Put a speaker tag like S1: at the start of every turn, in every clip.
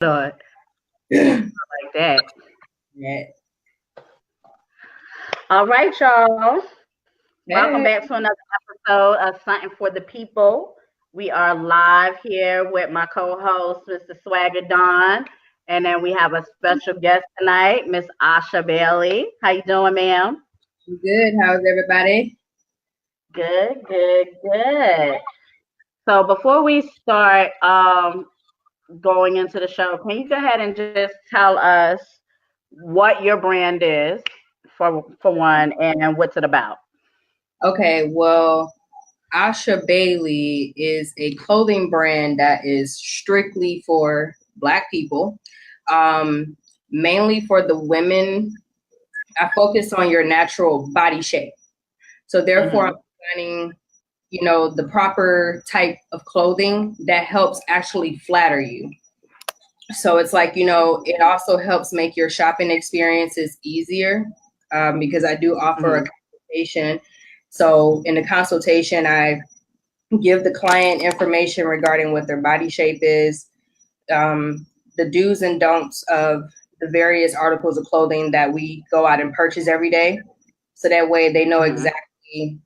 S1: Lord, like that.
S2: Yeah.
S1: All right, y'all. Welcome
S2: Hey.
S1: back to another episode of Something for the People. We are live here with my co-host, Mr. Swagger Don, and then we have a special guest tonight, Miss Asha Bailey. How you doing, ma'am?
S2: Good. How's everybody?
S1: Good, good, good. So before we start going into the show, can you go ahead and just tell us what your brand is for one, and what's it about?
S2: Okay, well, ASHA Bailey is a clothing brand that is strictly for Black people, um, mainly for the women. I focus on your natural body shape. So therefore, I'm
S1: Hmm.
S2: designing, the proper type of clothing that helps actually flatter you. So it's like, it also helps make your shopping experiences easier, because I do offer a
S1: Hmm.
S2: consultation. So in the consultation, I give the client information regarding what their body shape is, the do's and don'ts of the various articles of clothing that we go out and purchase every day. So that way they know
S1: Hmm.
S2: exactly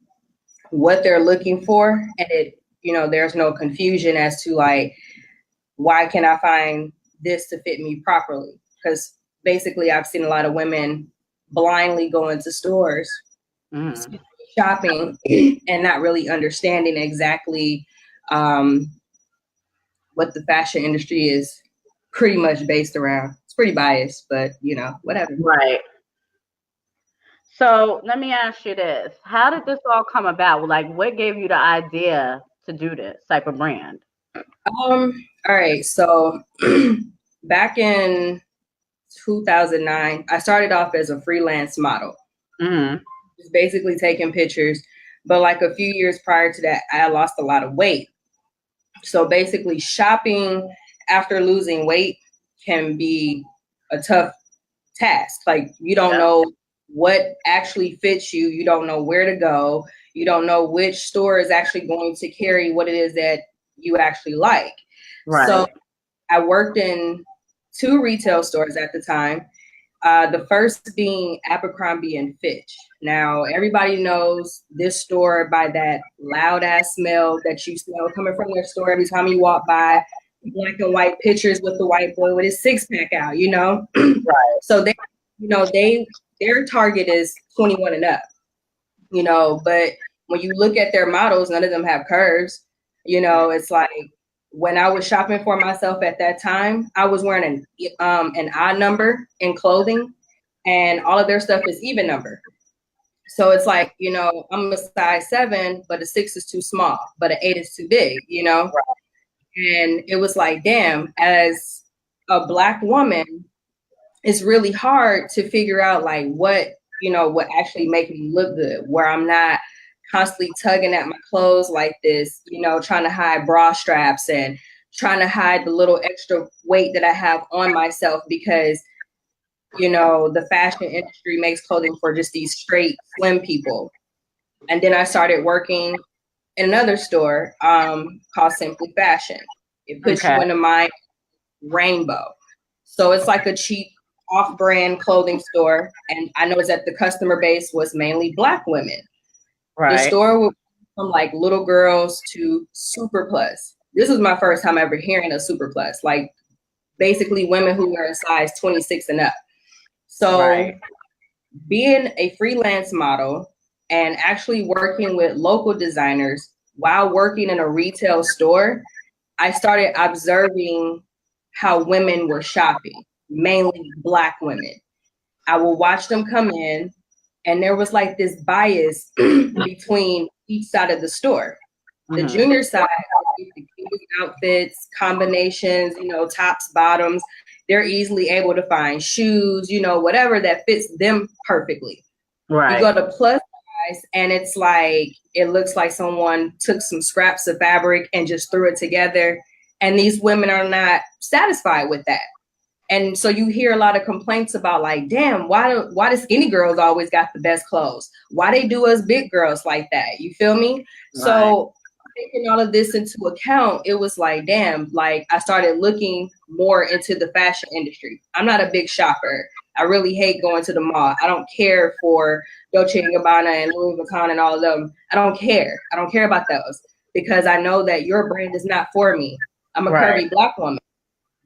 S2: what they're looking for, and there's no confusion as to like, why can I find this to fit me properly? Because basically, I've seen a lot of women blindly go into stores,
S1: Hmm.
S2: shopping, and not really understanding exactly, um, what the fashion industry is pretty much based around. It's pretty biased, but whatever.
S1: Right. So let me ask you this: how did this all come about? Like, what gave you the idea to do this type of brand?
S2: All right. So back in 2009, I started off as a freelance model.
S1: Hmm.
S2: Just basically taking pictures. But like a few years prior to that, I lost a lot of weight. So basically, shopping after losing weight can be a tough task. Like, you don't
S1: Yep.
S2: know what actually fits you, you don't know where to go, you don't know which store is actually going to carry what it is that you actually like. So
S1: Right.
S2: I worked in two retail stores at the time. The first being Abercrombie and Fitch. Now, everybody knows this store by that loud ass smell that you smell coming from their store every time you walk by. Black and white pictures with the white boy with his six pack out.
S1: Right.
S2: So their target is 21 and up. But when you look at their models, none of them have curves. It's like, when I was shopping for myself at that time, I was wearing an odd number in clothing, and all of their stuff is even number. So it's like, I'm a size 7, but a 6 is too small, but an 8 is too big. And it was like, damn, as a Black woman, it's really hard to figure out like what actually make me look good, where I'm not constantly tugging at my clothes like this, trying to hide bra straps and trying to hide the little extra weight that I have on myself, because the fashion industry makes clothing for just these straight slim people. And then I started working in another store, called Simply Fashion. It puts
S1: Okay.
S2: you in the mind rainbow. So it's like a cheap off-brand clothing store. And I noticed that the customer base was mainly Black women. The
S1: Right.
S2: store would from like little girls to super plus. This was my first time ever hearing of super plus, like basically women who were in size 26 and up. So
S1: Right.
S2: being a freelance model and actually working with local designers while working in a retail store, I started observing how women were shopping, mainly Black women. I will watch them come in, and there was like this bias between each side of the store. The
S1: Hmm.
S2: junior side, the cutest outfits, combinations, tops, bottoms. They're easily able to find shoes, whatever that fits them perfectly. You
S1: Right.
S2: go to plus size, and it's like, it looks like someone took some scraps of fabric and just threw it together. And these women are not satisfied with that. And so you hear a lot of complaints about like, damn, why the skinny girls always got the best clothes? Why they do us big girls like that? You feel me?
S1: Right.
S2: So taking all of this into account, it was like, damn, like I started looking more into the fashion industry. I'm not a big shopper. I really hate going to the mall. I don't care for Dolce & Gabbana and Louis Vuitton and all of them. I don't care. I don't care about those because I know that your brand is not for me. I'm a
S1: Right.
S2: curvy Black woman.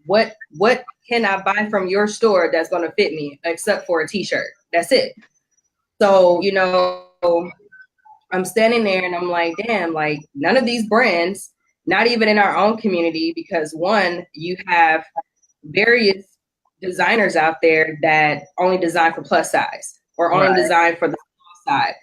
S2: What can I buy from your store that's going to fit me except for a t-shirt? That's it. So, I'm standing there and I'm like, damn, like none of these brands, not even in our own community, because one, you have various designers out there that only design for plus size or only design for the small side.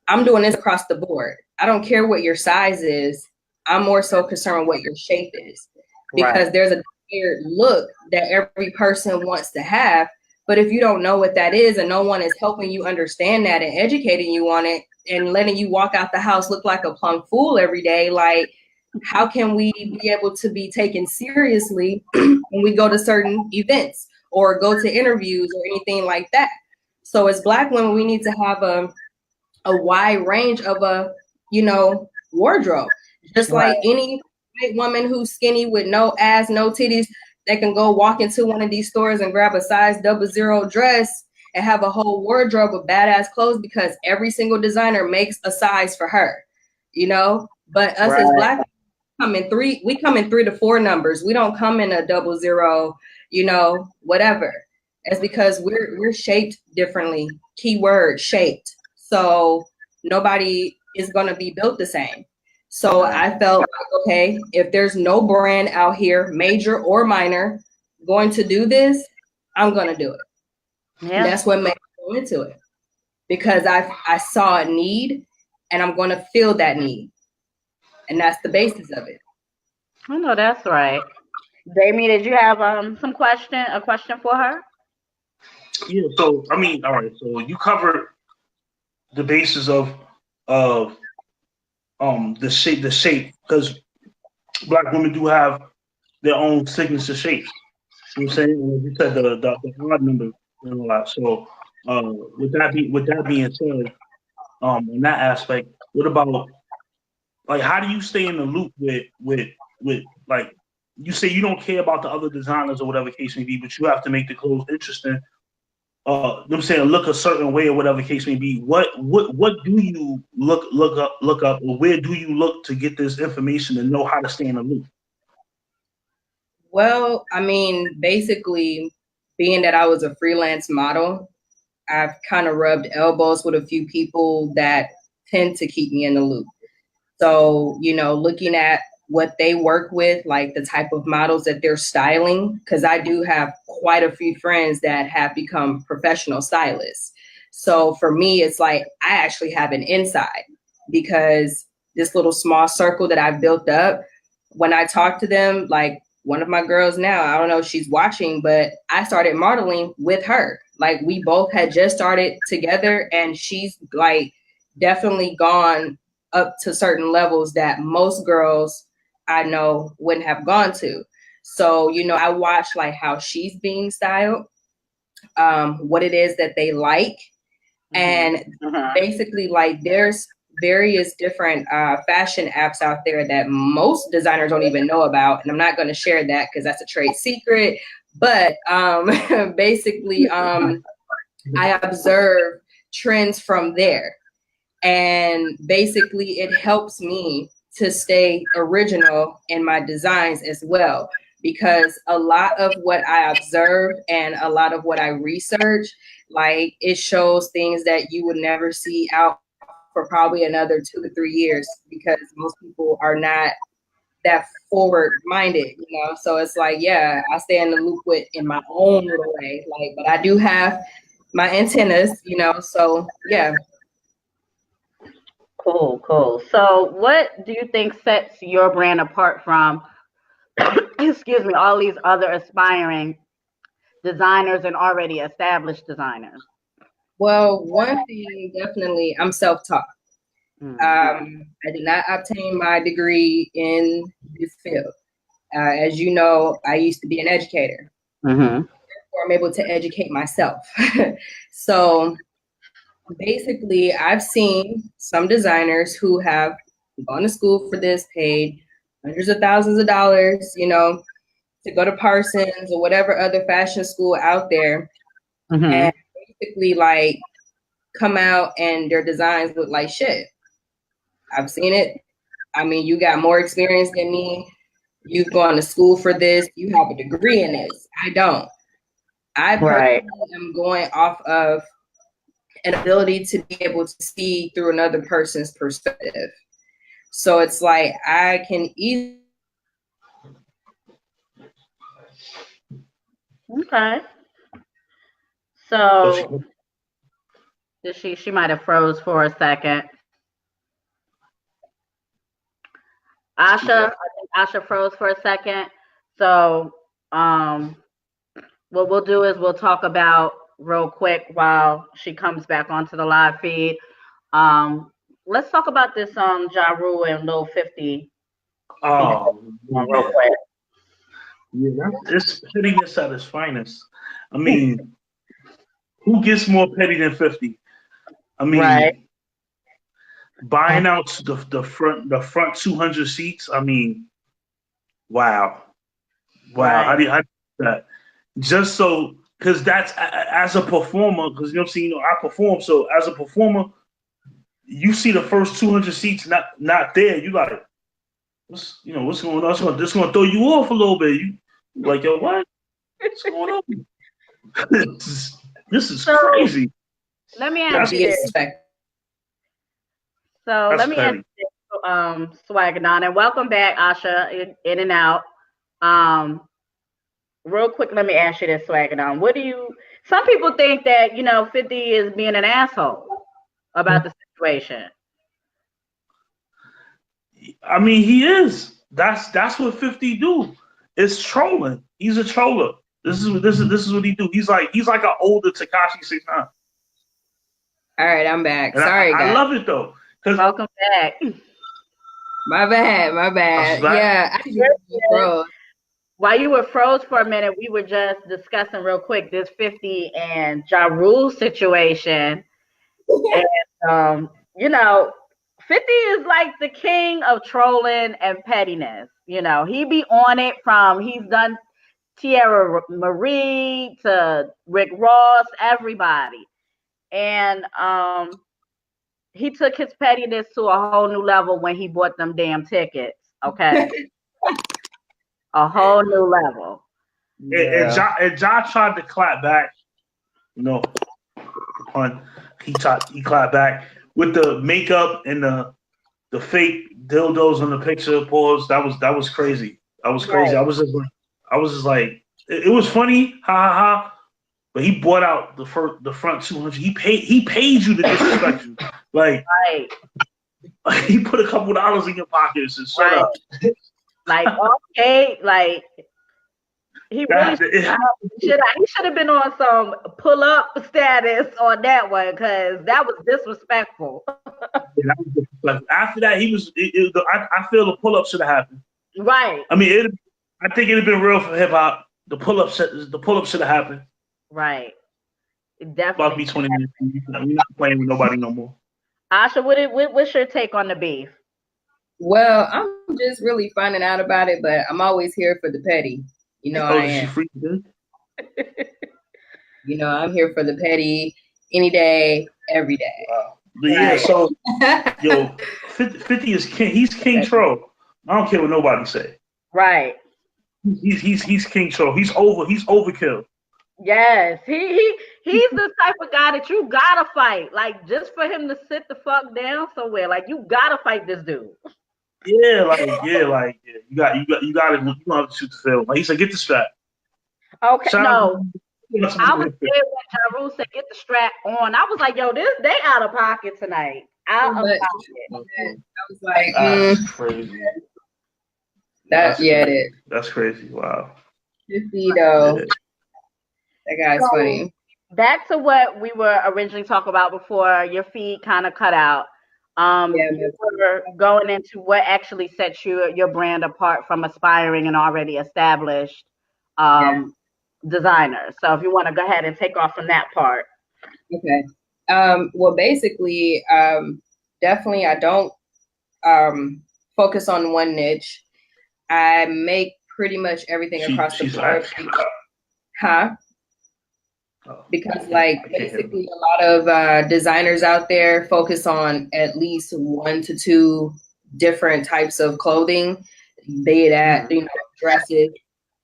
S2: I'm doing this across the board. I don't care what your size is. I'm more so concerned with what your shape is because there's a weird look that every person wants to have. But if you don't know what that is and no one is helping you understand that and educating you on it and letting you walk out the house look like a plum fool every day, like how can we be able to be taken seriously when we go to certain events or go to interviews or anything like that? So as Black women, we need to have a wide range of a, wardrobe, just like any white woman who's skinny with no ass, no titties, that can go walk into one of these stores and grab a size 00 dress and have a whole wardrobe of badass clothes because every single designer makes a size for her, but us as Black we come in 3 to 4 numbers. We don't come in a 00, whatever. It's because we're shaped differently. Keyword shaped. So nobody is going to be built the same. So I felt like, okay, if there's no brand out here, major or minor, going to do this, I'm going to do it. Yeah. That's what made me go into it because I saw a need and I'm going to fill that need. And that's the basis of it.
S1: I know that's right. Jamie, did you have a question for her?
S3: Yeah, so I mean, all right, so you covered the basis of the shape because Black women do have their own signature shapes. You know what I'm saying? And you said the odd number and all that. So with that being said, in that aspect, what about like how do you stay in the loop with like you say you don't care about the other designers or whatever case may be, but you have to make the clothes interesting. I'm saying look a certain way or whatever case may be. What do you look up, or where do you look to get this information and know how to stay in the loop?
S2: Well, I mean, basically, being that I was a freelance model, I've kind of rubbed elbows with a few people that tend to keep me in the loop. So, looking at what they work with, like the type of models that they're styling, because I do have quite a few friends that have become professional stylists. So for me, it's like I actually have an inside because this little small circle that I've built up, when I talk to them, like one of my girls now, I don't know if she's watching, but I started modeling with her. Like we both had just started together and she's like definitely gone up to certain levels that most girls I know wouldn't have gone to. So, I watch like how she's being styled, what it is that they like. And basically like there's various different fashion apps out there that most designers don't even know about. And I'm not going to share that because that's a trade secret. But basically, I observe trends from there. And basically, it helps me to stay original in my designs as well. Because a lot of what I observe and a lot of what I research, like it shows things that you would never see out for probably another 2 to 3 years because most people are not that forward minded, So it's like, yeah, I stay in the loop with in my own little way, like, but I do have my antennas, so yeah.
S1: Cool. So what do you think sets your brand apart from, excuse me, all these other aspiring designers and already established designers?
S2: Well, one thing, definitely, I'm self-taught. I did not obtain my degree in this field. As you know, I used to be an educator. Therefore, I'm able to educate myself. So basically, I've seen some designers who have going to school for this, paid hundreds of thousands of dollars, you know, to go to Parsons or whatever other fashion school out there, and basically like come out and their designs look like shit. I've seen it. I mean, you got more experience than me. You've gone to school for this. You have a degree in this. I don't. I personally am going off of an ability to be able to see through another person's perspective. So it's like I can easily.
S1: Okay. So she might have froze for a second. Asha, I think Asha froze for a second. So what we'll do is we'll talk about real quick while she comes back onto the live feed. Let's talk about this Ja Rule and Lil 50.
S3: Oh,
S1: real quick.
S3: Yeah, it's pettiness at its finest. I mean, who gets more petty than 50? I mean, buying out the front 200 seats. I mean, wow. How do you do that? Just so, because that's as a performer, because you know what I'm saying, you know, I perform. So as a performer, you see the first 200 seats not there. You got it. What's going on? This going to throw you off a little bit. You like, yo, what? What's going on? This is crazy.
S1: Let me ask you this. So let me ask you, Swaganon, and welcome back, Asha, in and out. Real quick, let me ask you this, Swaganon. Some people think that, you know, 50 is being an asshole about the situation.
S3: I mean, he is. That's what 50 do. It's trolling. He's a troller. This is what he do. He's like an older Tekashi 6ix9ine.
S2: All right, I'm back.
S3: And
S2: Sorry,
S3: I love it though.
S1: Welcome back.
S2: My bad. Yeah,
S1: while you were froze for a minute, we were just discussing real quick this 50 and Ja Rule situation. And you know, 50 is like the king of trolling and pettiness. You know, he be on it he's done Tierra Marie to Rick Ross, everybody. And he took his pettiness to a whole new level when he bought them damn tickets. Okay. A whole new level.
S3: And John tried to clap back. You know, he clapped back with the makeup and the fake dildos on the picture pause. That was crazy. That was crazy. Right. I was just like, it was funny, ha ha ha. But he bought out the front 200. He paid you to disrespect you. Like, he put a couple dollars in your pockets and shut up.
S1: Like, okay, like he really should have been on some pull up status on that one, because that was disrespectful.
S3: After that, I feel the pull up should have happened.
S1: Right.
S3: I mean, I think it'd have been real for hip hop. The pull up should have happened.
S1: Right. It definitely.
S3: Fuck me 20 minutes. We're not playing with nobody no more.
S1: Asha, what's your take on the beef?
S2: Well, I'm just really finding out about it, but I'm always here for the petty. You know, I am. You know, I'm here for the petty any day, every day.
S3: Wow. But yeah, so yo, 50 is king. He's King Troll. I don't care what nobody say.
S1: Right.
S3: He's King Troll. He's overkill.
S1: Yes, he's the type of guy that you gotta fight. Like, just for him to sit the fuck down somewhere, like, you gotta fight this dude.
S3: Yeah, you got it. You don't have to shoot the film. Like he said, get the strap.
S1: Okay, no. I was there when Ja Rule said, "Get the strap on." I was like, "Yo, they out of pocket tonight. Out of pocket."
S2: I was like,
S3: that's crazy. That's crazy. Wow.
S2: 50 though. Yeah. That guy's funny.
S1: Back to what we were originally talking about before your feed kind of cut out. You were going into what actually sets your brand apart from aspiring and already established designers. So if you want to go ahead and take off from that part.
S2: Okay. Well, basically, definitely I don't focus on one niche. I make pretty much everything across the board. Huh? Because like basically a lot of designers out there focus on at least 1 to 2 different types of clothing, be it at dresses,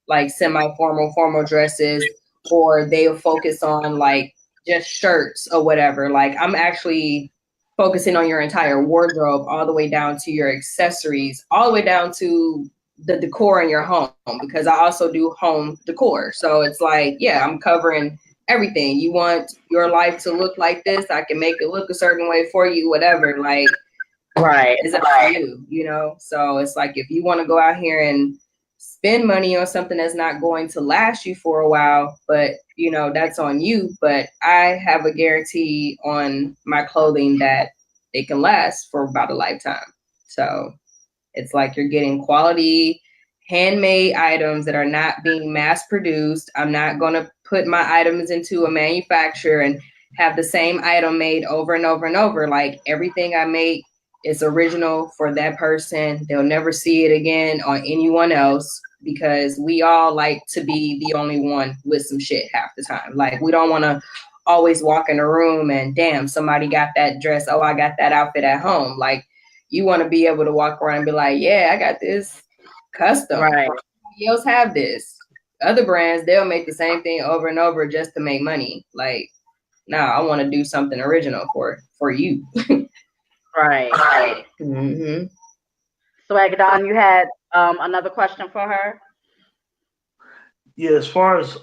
S2: like semi-formal, formal dresses, or they'll focus on like just shirts or whatever. Like I'm actually focusing on your entire wardrobe, all the way down to your accessories, all the way down to the decor in your home, because I also do home decor. So it's like, yeah, I'm covering everything. You want your life to look like this, I can make it look a certain way for you, whatever. Like,
S1: right,
S2: it's up to you, you know? So it's like, if you want to go out here and spend money on something that's not going to last you for a while, but you know, that's on you. But I have a guarantee on my clothing that it can last for about a lifetime. So it's like you're getting quality handmade items that are not being mass produced. I'm not going to put my items into a manufacturer and have the same item made over and over and over. Like everything I make is original for that person. They'll never see it again on anyone else, because we all like to be the only one with some shit half the time. Like we don't want to always walk in a room and damn, somebody got that dress. Oh, I got that outfit at home. Like you want to be able to walk around and be like, yeah, I got this custom.
S1: right.
S2: Somebody else have this. Other brands, they'll make the same thing over and over just to make money. Like, no, I want to do something original for you.
S1: Right.
S2: Mm-hmm.
S1: Swagadon, you had another question for her?
S3: Yeah, as far as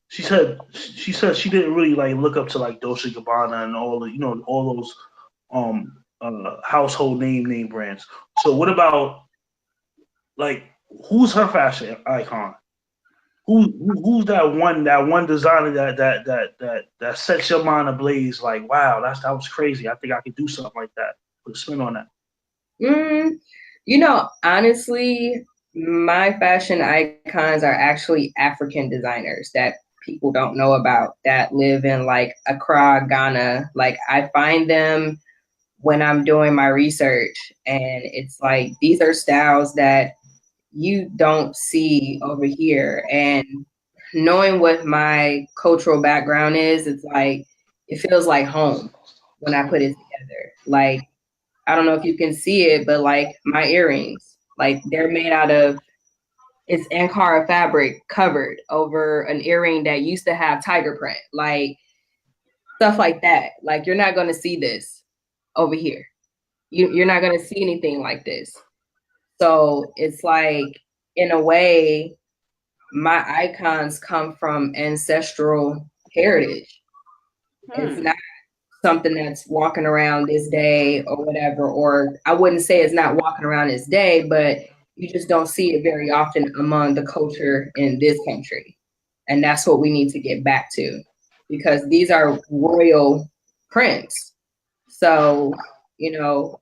S3: she said she didn't really like look up to like Dolce Gabbana and all the all those household name brands. So what about like who's her fashion icon? Who's that one designer that sets your mind ablaze? Like wow, that was crazy. I think I could do something like that. Put a spin on that.
S2: You know, honestly, my fashion icons are actually African designers that people don't know about, that live in like Accra, Ghana. Like I find them when I'm doing my research, and it's like these are styles that you don't see over here. And knowing what my cultural background is, it's like it feels like home when I put it together. Like I don't know if you can see it, but like my earrings, like they're made out of, it's Ankara fabric covered over an earring that used to have tiger print, like stuff like that. Like you're not going to see this over here. You're not going to see anything like this. So it's like, in a way, my icons come from ancestral heritage. It's not something that's walking around this day or whatever, or I wouldn't say it's not walking around this day, but you just don't see it very often among the culture in this country. And that's what we need to get back to, because these are royal prints. So, you know,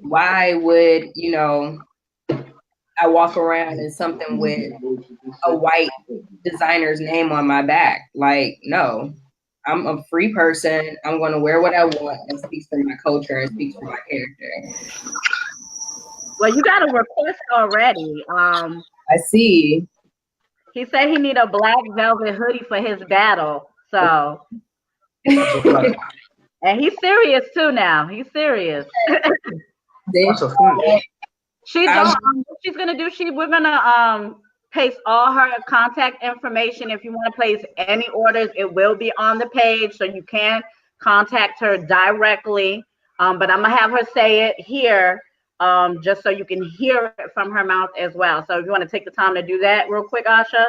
S2: why would, you know, I walk around in something with a white designer's name on my back? Like, no, I'm a free person. I'm going to wear what I want, and speaks to my culture and speaks to my character.
S1: Well, you got a request already.
S2: I see.
S1: He said he need a black velvet hoodie for his battle. So, and he's serious too now. He's serious.
S3: That's a fact.
S1: She's gonna do. We're gonna paste all her contact information. If you want to place any orders, it will be on the page, so you can contact her directly. But I'm gonna have her say it here, just so you can hear it from her mouth as well. So if you want to take the time to do that real quick, Asha.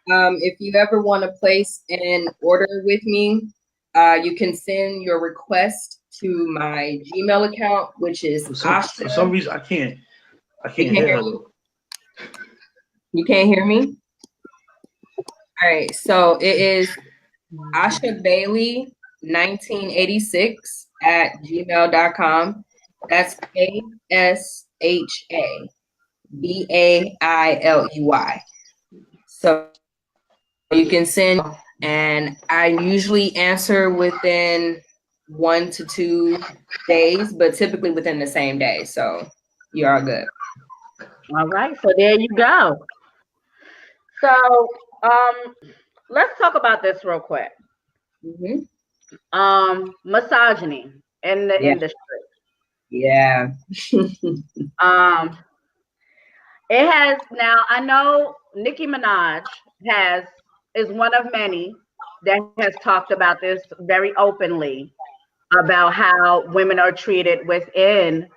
S2: If you ever want to place an order with me, you can send your request to my Gmail account, which is Asha.
S3: For some reason, I can't hear her.
S2: You can't hear me? All right, so it is ASHA Bailey 1986 at gmail.com. That's ASHA BAILEY. So you can send, and I usually answer within 1 to 2 days, but typically within the same day. So you're all good.
S1: All right, so there you go. So let's talk about this real quick.
S2: Mm-hmm.
S1: Misogyny in the
S2: Yeah.
S1: industry.
S2: Yeah.
S1: Um, it has now. I know Nicki Minaj is one of many that has talked about this very openly about how women are treated within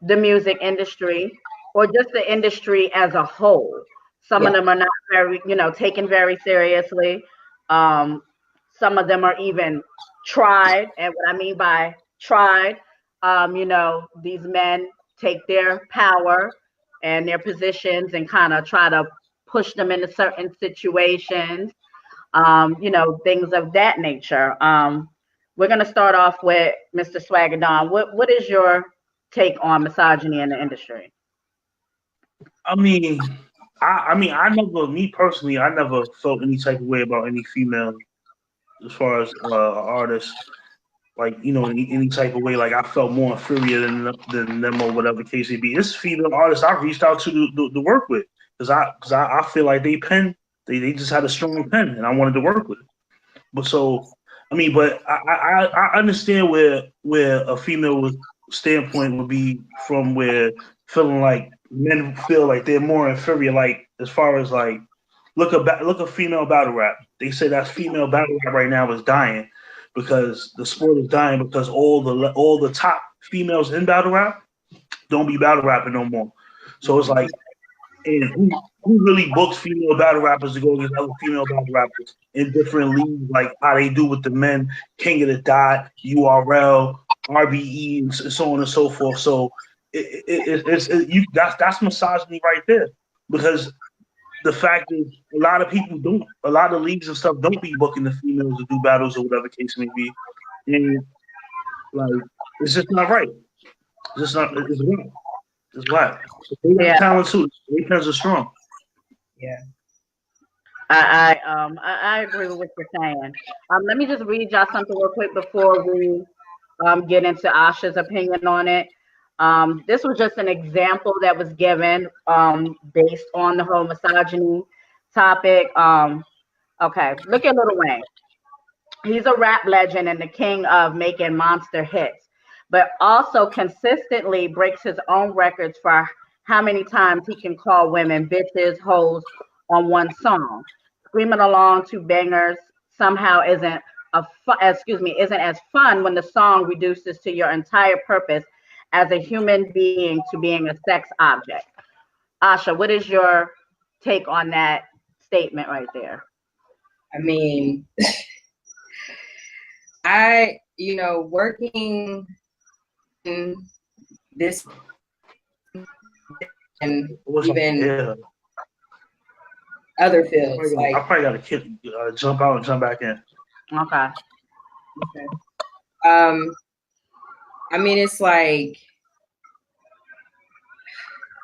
S1: the music industry or just the industry as a whole. Some of
S2: Yeah.
S1: them are not very, taken very seriously. Um, some of them are even tried. And what I mean by tried, these men take their power and their positions and kind of try to push them into certain situations, things of that nature. We're going to start off with Mr. Swagadon. What is your take on misogyny in the industry?
S3: I mean, I never, me personally, I never felt any type of way about any female as far as artists. Like, any type of way, like I felt more inferior than them or whatever the case may be. It's female artists I reached out to work with because I feel like they just had a strong pen and I wanted to work with it. But so, I mean, but I understand where a female standpoint would be from, where feeling like men feel like they're more inferior, like as far as like look a female battle rap. They say that female battle rap right now is dying because the sport is dying because all the top females in battle rap don't be battle rapping no more. So it's like, and who really books female battle rappers to go against other female battle rappers in different leagues, like how they do with the men, King of the Dot, URL, RBE, and so on and so forth. So that's misogyny right there, because the fact is a lot of people don't, a lot of leagues and stuff don't be booking the females to do battles or whatever case may be, and like it's just not right. It's just not. It's whack. It's whack. They got
S1: Yeah,
S3: talent too. They pens are strong.
S2: Yeah.
S1: I agree with what you're saying. Let me just read y'all something real quick before we get into Asha's opinion on it. This was just an example that was given based on the whole misogyny topic. Okay, look at Lil Wayne. He's a rap legend and the king of making monster hits, but also consistently breaks his own records for how many times he can call women bitches, hoes on one song. Screaming along to bangers somehow isn't as fun when the song reduces to your entire purpose as a human being to being a sex object. Asha, what is your take on that statement right there?
S2: I mean, working in this and
S3: It was like,
S2: even
S3: yeah,
S2: other fields,
S3: I
S2: like,
S3: probably got to jump out and jump back in.
S1: Okay.
S2: okay. I mean, it's like,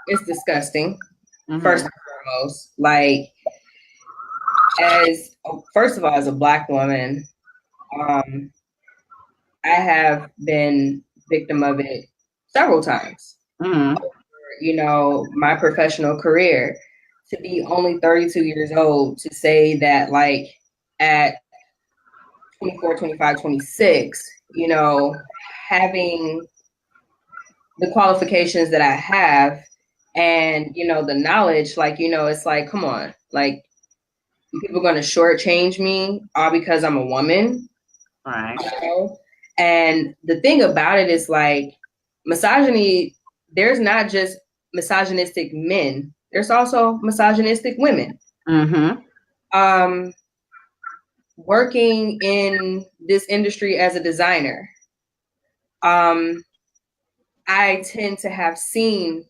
S2: it's disgusting, first and foremost. Like, first of all, as a Black woman, I have been victim of it several times. My professional career, to be only 32 years old, to say that, like, at 24, 25, 26, having the qualifications that I have and, the knowledge, like, it's like, come on, like, people are going to shortchange me all because I'm a woman.
S1: Right.
S2: And the thing about it is, like, misogyny, there's not just misogynistic men, there's also misogynistic women. Working in this industry as a designer, I tend to have seen,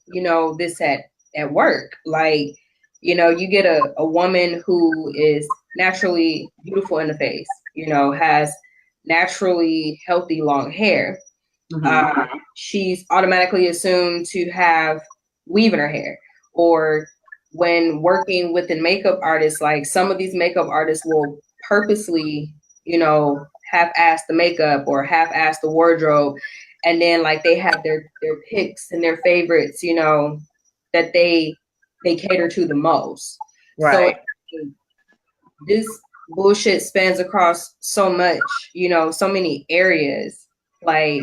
S2: this at work. Like, you get a woman who is naturally beautiful in the face, has naturally healthy long hair. She's automatically assumed to have weave in her hair. Or when working with a makeup artist, like, some of these makeup artists will purposely, half-ass the makeup or half-ass the wardrobe, and then like they have their picks and their favorites, you know, that they cater to the most.
S1: Right.
S2: So this bullshit spans across so much, you know, so many areas. Like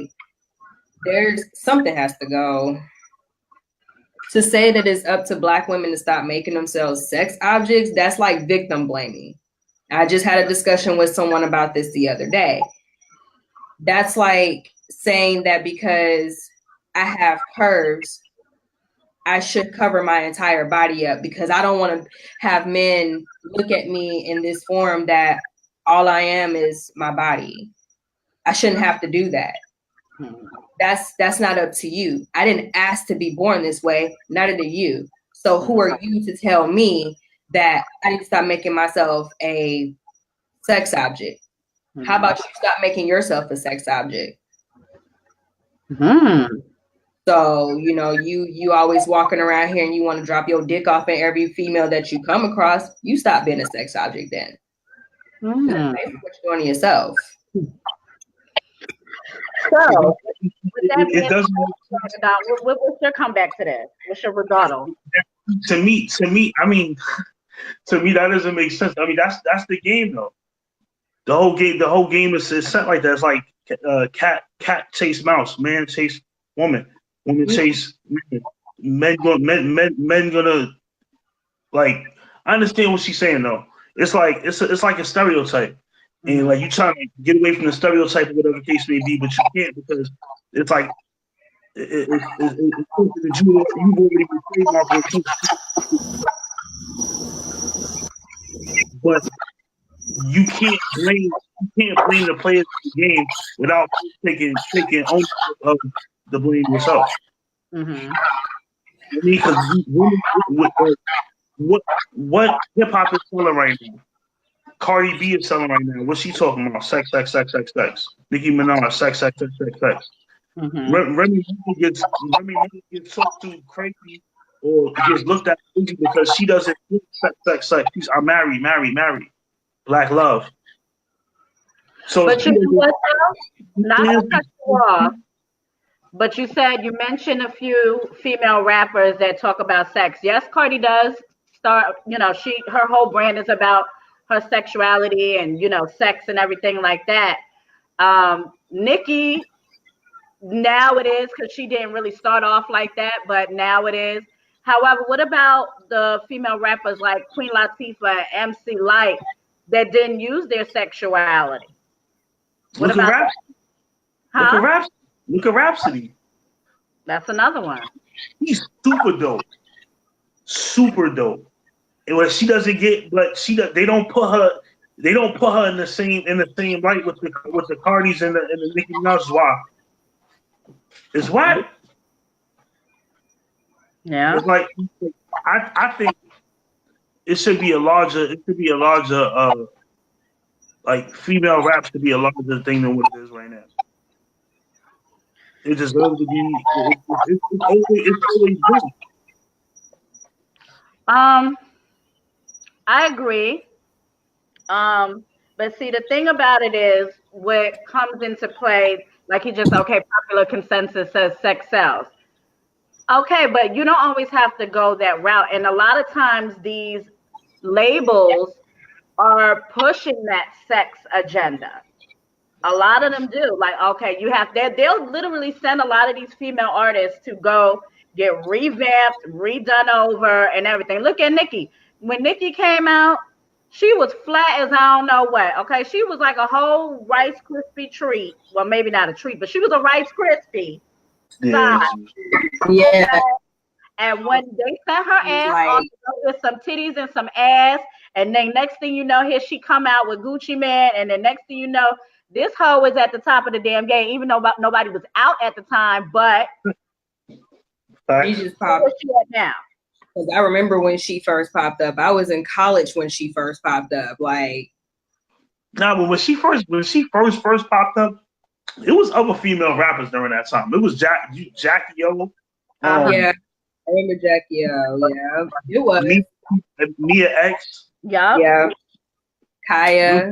S2: there's something has to go. To say that it's up to Black women to stop making themselves sex objects, that's like victim blaming. I just had a discussion with someone about this the other day. That's like saying that because I have curves, I should cover my entire body up because I don't want to have men look at me in this form that all I am is my body. I shouldn't have to do that. That's not up to you. I didn't ask to be born this way, neither did you. So who are you to tell me that I need to stop making myself a sex object? How about you stop making yourself a sex object? So, you know, you always walking around here and you want to drop your dick off in every female that you come across, you stop being a sex object then. That's basically what you're doing to yourself.
S1: So, with that being said, what's your comeback to this? What's your rebuttal?
S3: To me, I mean, to me that doesn't make sense. I mean, that's the game though. The whole game is set like that. It's like cat chase mouse, man chase woman, woman chase men gonna like. I understand what she's saying though. It's like it's like a stereotype. And like you trying to get away from the stereotype or whatever the case may be, but you can't because it's like it's something that you've already been trademarked with. But you can't blame the players of the game without taking ownership of the blame yourself.
S1: Mm-hmm.
S3: I mean, because what hip hop is selling right now? Cardi B is selling right now. What's she talking about? Sex. Nicki Minaj, sex.
S1: Mm-hmm.
S3: Remy gets talked to crazy or gets looked at crazy because she doesn't sex. She's marry. Black love. So
S1: but you know what though? Not to cut you off, but you said you mentioned a few female rappers that talk about sex. Yes, Cardi does start, you know, her whole brand is about her sexuality and, you know, sex and everything like that. Nicki, now it is because she didn't really start off like that, but now it is. However, what about the female rappers like Queen Latifah and MC Lyte that didn't use their sexuality? What about that? Huh?
S3: Look at Rhapsody.
S1: That's another one.
S3: He's super dope. And what she doesn't get, but they don't put her in the same light with the Cardis and the Nicki Minaj. Why? It's why.
S1: Yeah.
S3: It's like I think it should be a larger like female rap should be a larger thing than what it is right now. It deserves to be. It's always been.
S1: I agree. But see, the thing about it is what comes into play, like popular consensus says sex sells. Okay, but you don't always have to go that route. And a lot of times these labels are pushing that sex agenda. A lot of them do. Like, okay, they'll literally send a lot of these female artists to go get revamped, redone over, and everything. Look at Nicki. When Nicki came out, she was flat as I don't know what. Okay, she was like a whole Rice Krispie treat. Well, maybe not a treat, but she was a Rice Krispie.
S2: Yeah.
S1: And when they sent her ass off with some titties and some ass, and then next thing you know, here she come out with Gucci Man, and then next thing you know, this hoe is at the top of the damn game, even though nobody was out at the time. But
S2: she just popped.
S1: Where's she at now?
S2: Because I remember when she first popped up. I was in college when she first popped up. Like,
S3: but when she first popped up, it was other female rappers during that time. It was Jackie O.
S2: Yeah, I remember Jackie O. Yeah, it was
S3: Mia X.
S1: Yeah.
S2: Kaya.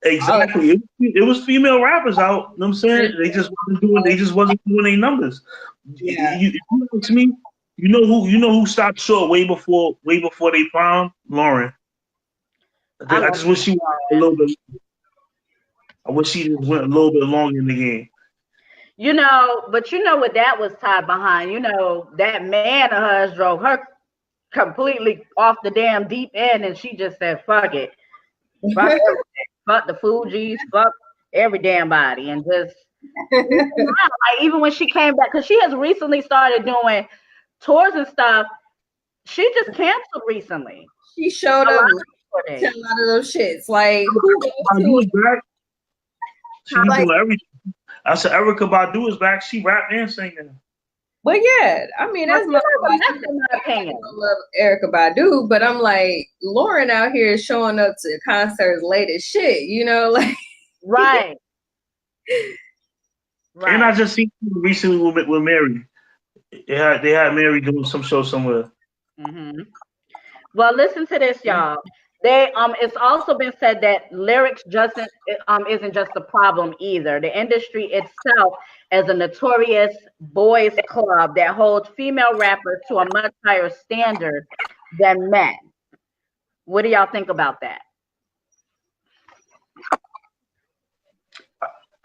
S3: Exactly. It was female rappers out. You know what I'm saying? They just wasn't doing their numbers.
S2: Yeah.
S3: If you ask me, you know who stopped short way before they prime? Lauren.
S1: I
S3: I
S1: love
S3: just wish she went a
S1: Lauren.
S3: little bit. I wish she just went a little bit longer in the game.
S1: But what that was tied behind. That man of hers drove her completely off the damn deep end, and she just said, "Fuck it, fuck everything, fuck the Fugees, fuck every damn body," and just even when she came back, because she has recently started doing tours and stuff. She just canceled recently.
S2: She showed
S1: A lot
S2: up
S1: of
S2: to a
S1: people.
S2: lot of those shits. Like, who goes
S3: Badu
S2: to
S3: is back. She be
S2: like?
S3: doing everything. I said Erica Badu is back. She rap and singing.
S2: But yeah, I mean,
S1: But
S2: that's my
S1: that's in my opinion.
S2: I love Erica Badu, but I'm like, Lauren out here showing up to concerts late as shit, like
S1: Right.
S3: And I
S1: Right.
S3: just seen recently with Mary. They had Mary doing some show somewhere.
S1: Mm-hmm. Well, listen to this, y'all. It's also been said that lyrics just isn't just the problem either. The industry itself is a notorious boys club that holds female rappers to a much higher standard than men. What do y'all think about that?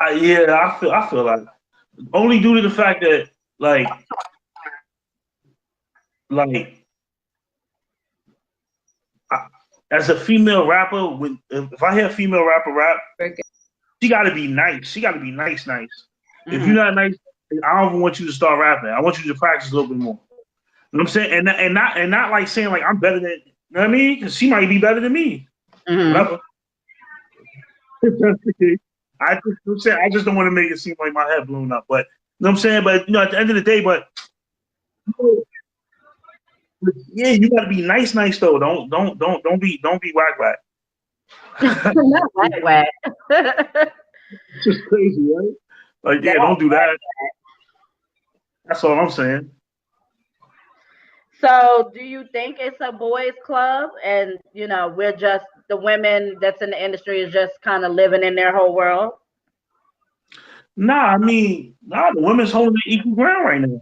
S3: I feel like only due to the fact that like as a female rapper, if I hear a female rapper rap, she got to be nice. She got to be nice.
S1: Mm-hmm.
S3: If you're not nice, I don't even want you to start rapping. I want you to practice a little bit more. You know what I'm saying? And not like saying like I'm better than. You know what I mean? Because she might be better than me.
S1: Mm-hmm.
S3: I just don't want to make it seem like my head blown up. But you know what I'm saying? But at the end of the day, yeah, you gotta be nice though. Don't be whack.
S1: Not that way.
S3: It's just crazy, right? Like, yeah, don't do that. That's all I'm saying.
S1: So, do you think it's a boys' club, and we're just the women that's in the industry is just kind of living in their whole world?
S3: Nah, the women's holding the equal ground right now.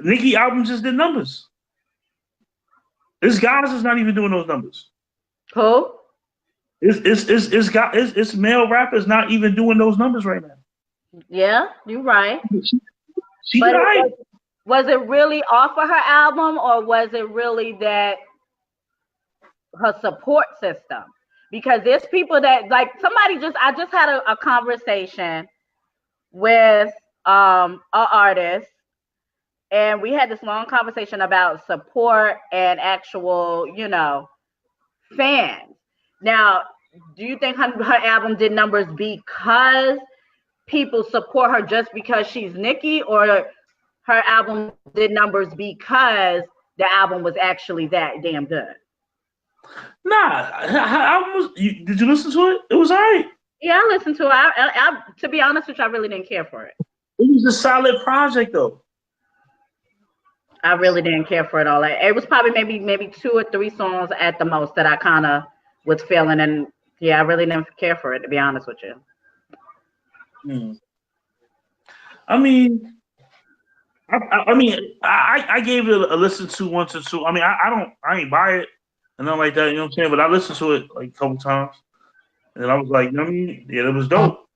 S3: Nicki album just did numbers. This guys is not even doing those numbers.
S1: Who?
S3: It's male rappers not even doing those numbers right now.
S1: Yeah, you're right.
S3: She
S1: But
S3: right.
S1: was it really off of her album, or was it really that her support system? Because there's people that like I just had a conversation with an artist, and we had this long conversation about support and actual fans. Now, do you think her album did numbers because people support her just because she's Nicki, or her album did numbers because the album was actually that damn good?
S3: Nah, her album did you listen to it? It was alright.
S1: Yeah, I listened to it. I to be honest with you, I really didn't care for it.
S3: It was a solid project though.
S1: I really didn't care for it all. It was probably maybe 2 or 3 songs at the most that I kind of was feeling, and yeah, I really didn't care for it, to be honest with you.
S3: I gave it a listen to once or two. I ain't buy it and nothing like that. You know what I'm saying? But I listened to it like a couple times, and I was like, yeah, it was dope.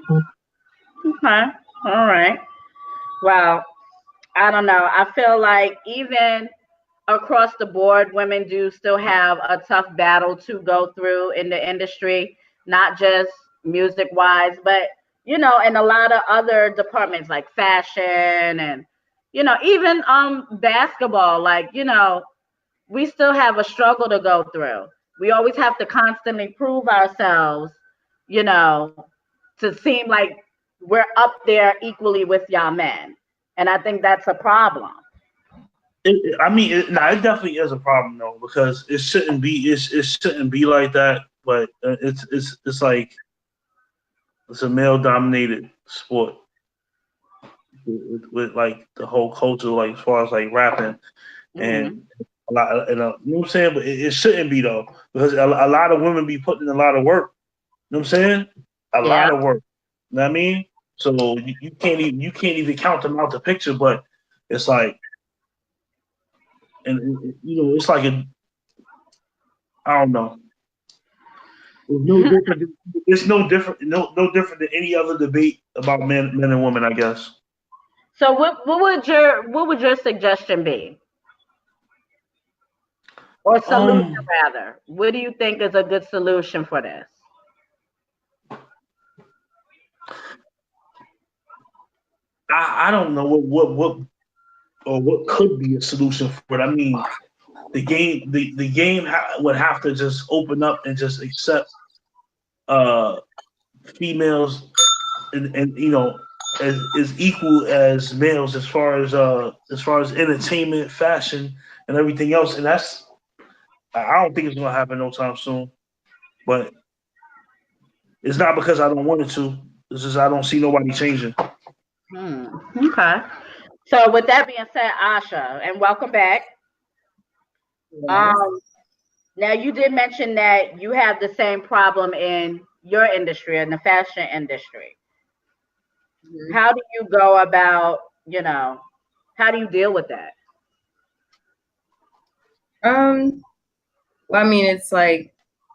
S1: Okay, all right. Well, I don't know. I feel like even across the board, women do still have a tough battle to go through in the industry, not just music wise, but in a lot of other departments like fashion and even basketball. We still have a struggle to go through. We always have to constantly prove ourselves, to seem like we're up there equally with y'all men. And I think that's a problem.
S3: It definitely is a problem though, because it shouldn't be. It shouldn't be like that. But it's like it's a male dominated sport with like the whole culture, like as far as like rapping, and A lot, you know what I'm saying? But it shouldn't be though, because a lot of women be putting in a lot of work. You know what I'm saying? A
S1: Yeah.
S3: lot of work. You know what I mean? So you can't even count them out the picture. But it's like, and you know, it's like I don't know. It's no different. It's no different. No different than any other debate about men and women. I guess.
S1: So what would your suggestion be? Or solution
S3: Um,
S1: rather? What do you think is a good solution for this?
S3: I don't know what or what could be a solution for it. I mean, the game would have to just open up and just accept uh females and you know as equal as males as far as entertainment, fashion, and everything else. And that's I don't think it's gonna happen no time soon. But it's not because I don't want it to. It's just I don't see nobody changing.
S1: Okay. So with that being said, Asha, and welcome back.
S2: Yes.
S1: Um, Now you did mention that you have the same problem in your industry, in the fashion industry.
S2: Mhm.
S1: How do you go about, you know, how do you deal with that?
S2: Well, I mean, it's like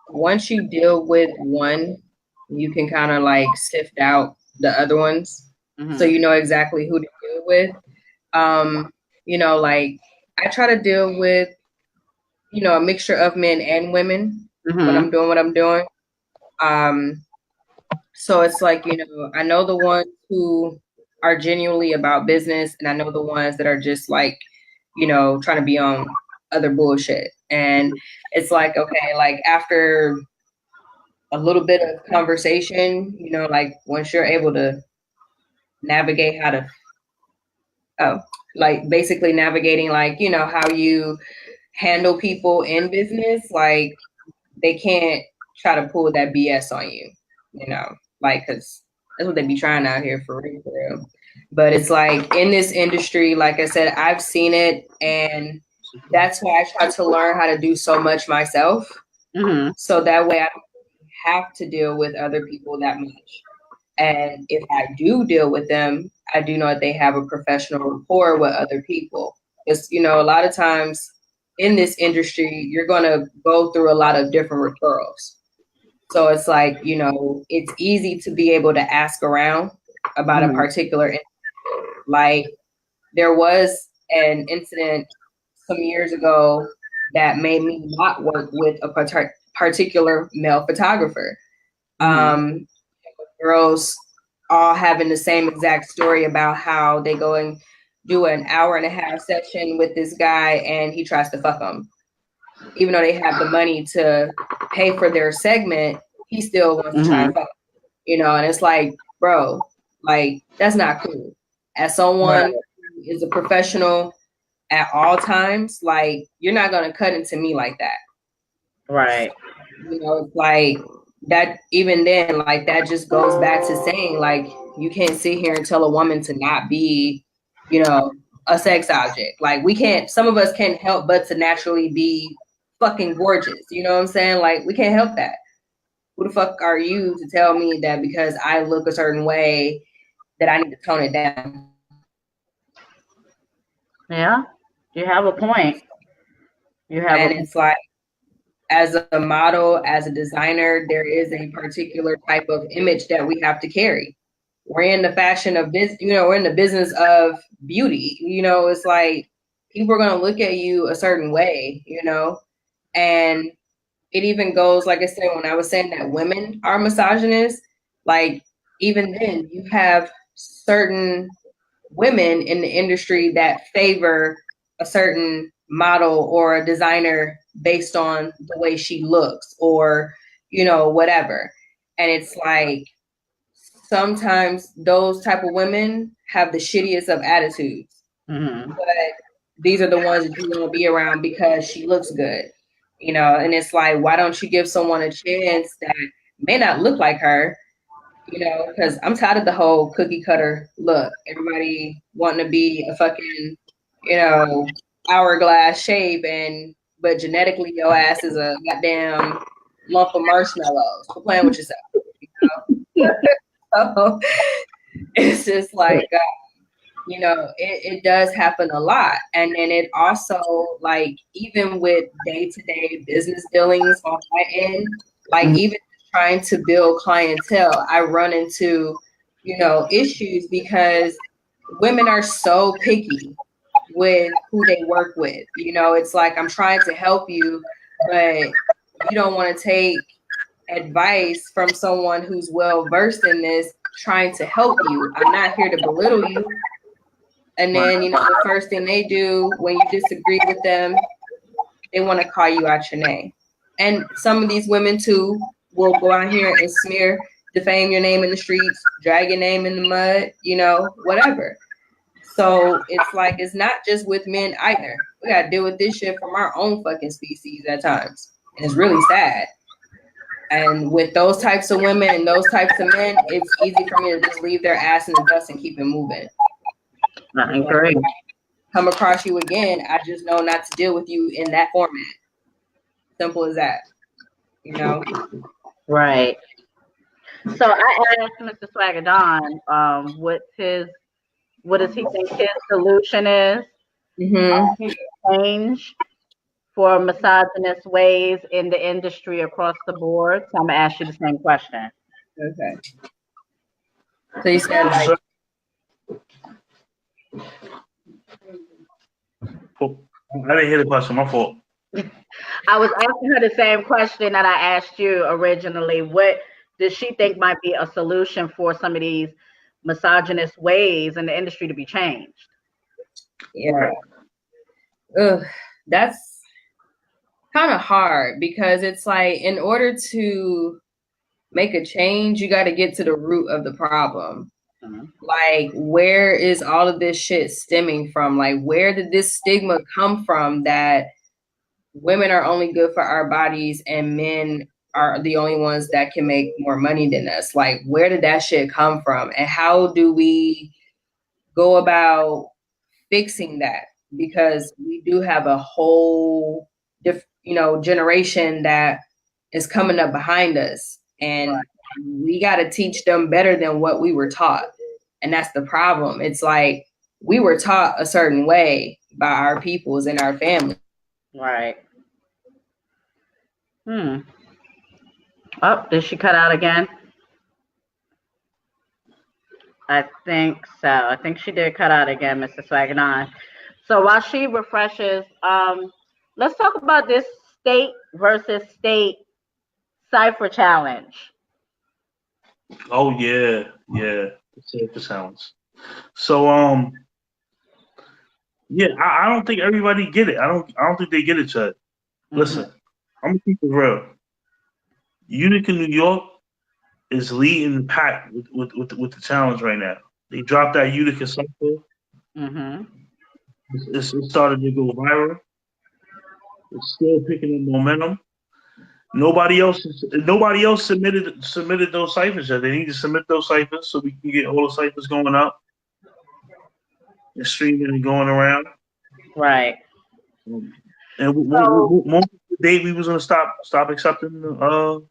S2: once you deal with one, you can kind of like sift out the other ones, so
S1: Mm-hmm.
S2: you know exactly who to deal with. Um, you know, like I try to deal with, you know, a mixture of men and women when
S1: Mm-hmm.
S2: I'm doing what I'm doing. Um, so it's like, you know, I know the ones who are genuinely about business, and I know the ones that are just like, you know, trying to be on other bullshit. And it's like, okay, like after a little bit of conversation, you know, like once you're able to navigate how to, oh, like basically navigating, like, you know, how you handle people in business, like they can't try to pull that BS on you, you know, like, cause that's what they be trying out here for real, for real. But it's like in this industry, like I said, I've seen it, and that's why I try to learn how to do so much myself.
S1: Mm-hmm.
S2: So that way I don't have to deal with other people that much. And if I do deal with them, I do know that they have a professional rapport with other people. Because, you know, a lot of times in this industry, you're going to go through a lot of different referrals. So it's like, you know, it's easy to be able to ask around about a
S1: Mm-hmm.
S2: particular, like there was an incident some years ago that made me not work with a particular male photographer.
S1: Mm-hmm.
S2: Um, girls all having the same exact story about how they go and do an hour and a half session with this guy and he tries to fuck them. Even though they have the money to pay for their segment, he still wants to try and
S1: Mm-hmm.
S2: fuck them. You know, and it's like, bro, like that's not cool. As
S1: Right.
S2: someone who is a professional at all times, like you're not gonna cut into me like that.
S1: Right.
S2: You know, it's like that. Even then, like that just goes back to saying, like, you can't sit here and tell a woman to not be, you know, a sex object. Like we can't, some of us can't help but to naturally be fucking gorgeous. You know what I'm saying? Like we can't help that. Who the fuck are you to tell me that because I look a certain way that I need to tone it down?
S1: Yeah. You have a point. You have a
S2: And
S1: point.
S2: it's like, as a model, as a designer, there is a particular type of image that we have to carry. We're in the fashion of business, you know, we're in the business of beauty. You know, it's like people are going to look at you a certain way, you know, and it even goes, like I said, when I was saying that women are misogynist, like even then you have certain women in the industry that favor a certain model or a designer based on the way she looks or, you know, whatever. And it's like sometimes those type of women have the shittiest of attitudes,
S1: Mm-hmm.
S2: but these are the ones that you want to be around because she looks good, you know. And it's like, why don't you give someone a chance that may not look like her, you know, because I'm tired of the whole cookie cutter look. Everybody wanting to be a fucking, you know, hourglass shape, but genetically your ass is a goddamn lump of marshmallows. Quit playing with yourself. You know? So it's just like it does happen a lot. And then it also, like, even with day-to-day business dealings on my end, like even trying to build clientele, I run into issues because women are so picky with who they work with. It's like, I'm trying to help you, but you don't want to take advice from someone who's well versed in this, trying to help you. I'm not here to belittle you. And then, the first thing they do when you disagree with them, they want to call you out your name. And some of these women too will go out here and defame your name in the streets, drag your name in the mud, whatever. So it's like, it's not just with men either. We got to deal with this shit from our own fucking species at times. And it's really sad. And with those types of women and those types of men, it's easy for me to just leave their ass in the dust and keep it moving.
S1: I agree.
S2: Come across you again, I just know not to deal with you in that format. Simple as that.
S1: Right. So I asked Mr. Swagadon, what does he think his solution is? Change for misogynist ways in the industry across the board. So I'm gonna ask you the same question.
S2: Okay. So you said, like,
S3: I didn't hear the question. My fault.
S1: I was asking her the same question that I asked you originally. What does she think might be a solution for some of these misogynist ways in the industry to be changed?
S2: Yeah. That's kind of hard, because it's like, in order to make a change, you got to get to the root of the problem. Like, where is all of this shit stemming from? Like, where did this stigma come from that women are only good for our bodies and men are the only ones that can make more money than us? Like, where did that shit come from? And how do we go about fixing that? Because we do have a whole generation that is coming up behind us, and we got to teach them better than what we were taught. And that's the problem. It's like, we were taught a certain way by our peoples and our family.
S1: Right. Oh, did she cut out again? I think so. I think she did cut out again, Mr. Swaganon. So while she refreshes, let's talk about this state versus state cipher challenge.
S3: Oh yeah, the cipher challenge. So yeah, I don't think everybody get it. I don't think they get it, Chad. Listen, I'm gonna keep it real. Utica, New York is leading the pack with the challenge right now. They dropped that Utica cipher. It started to go viral. It's still picking up momentum. Nobody else submitted those ciphers yet. They need to submit those ciphers so we can get all the ciphers going up and streaming and going around.
S1: Right.
S3: And most of the day we was gonna stop accepting the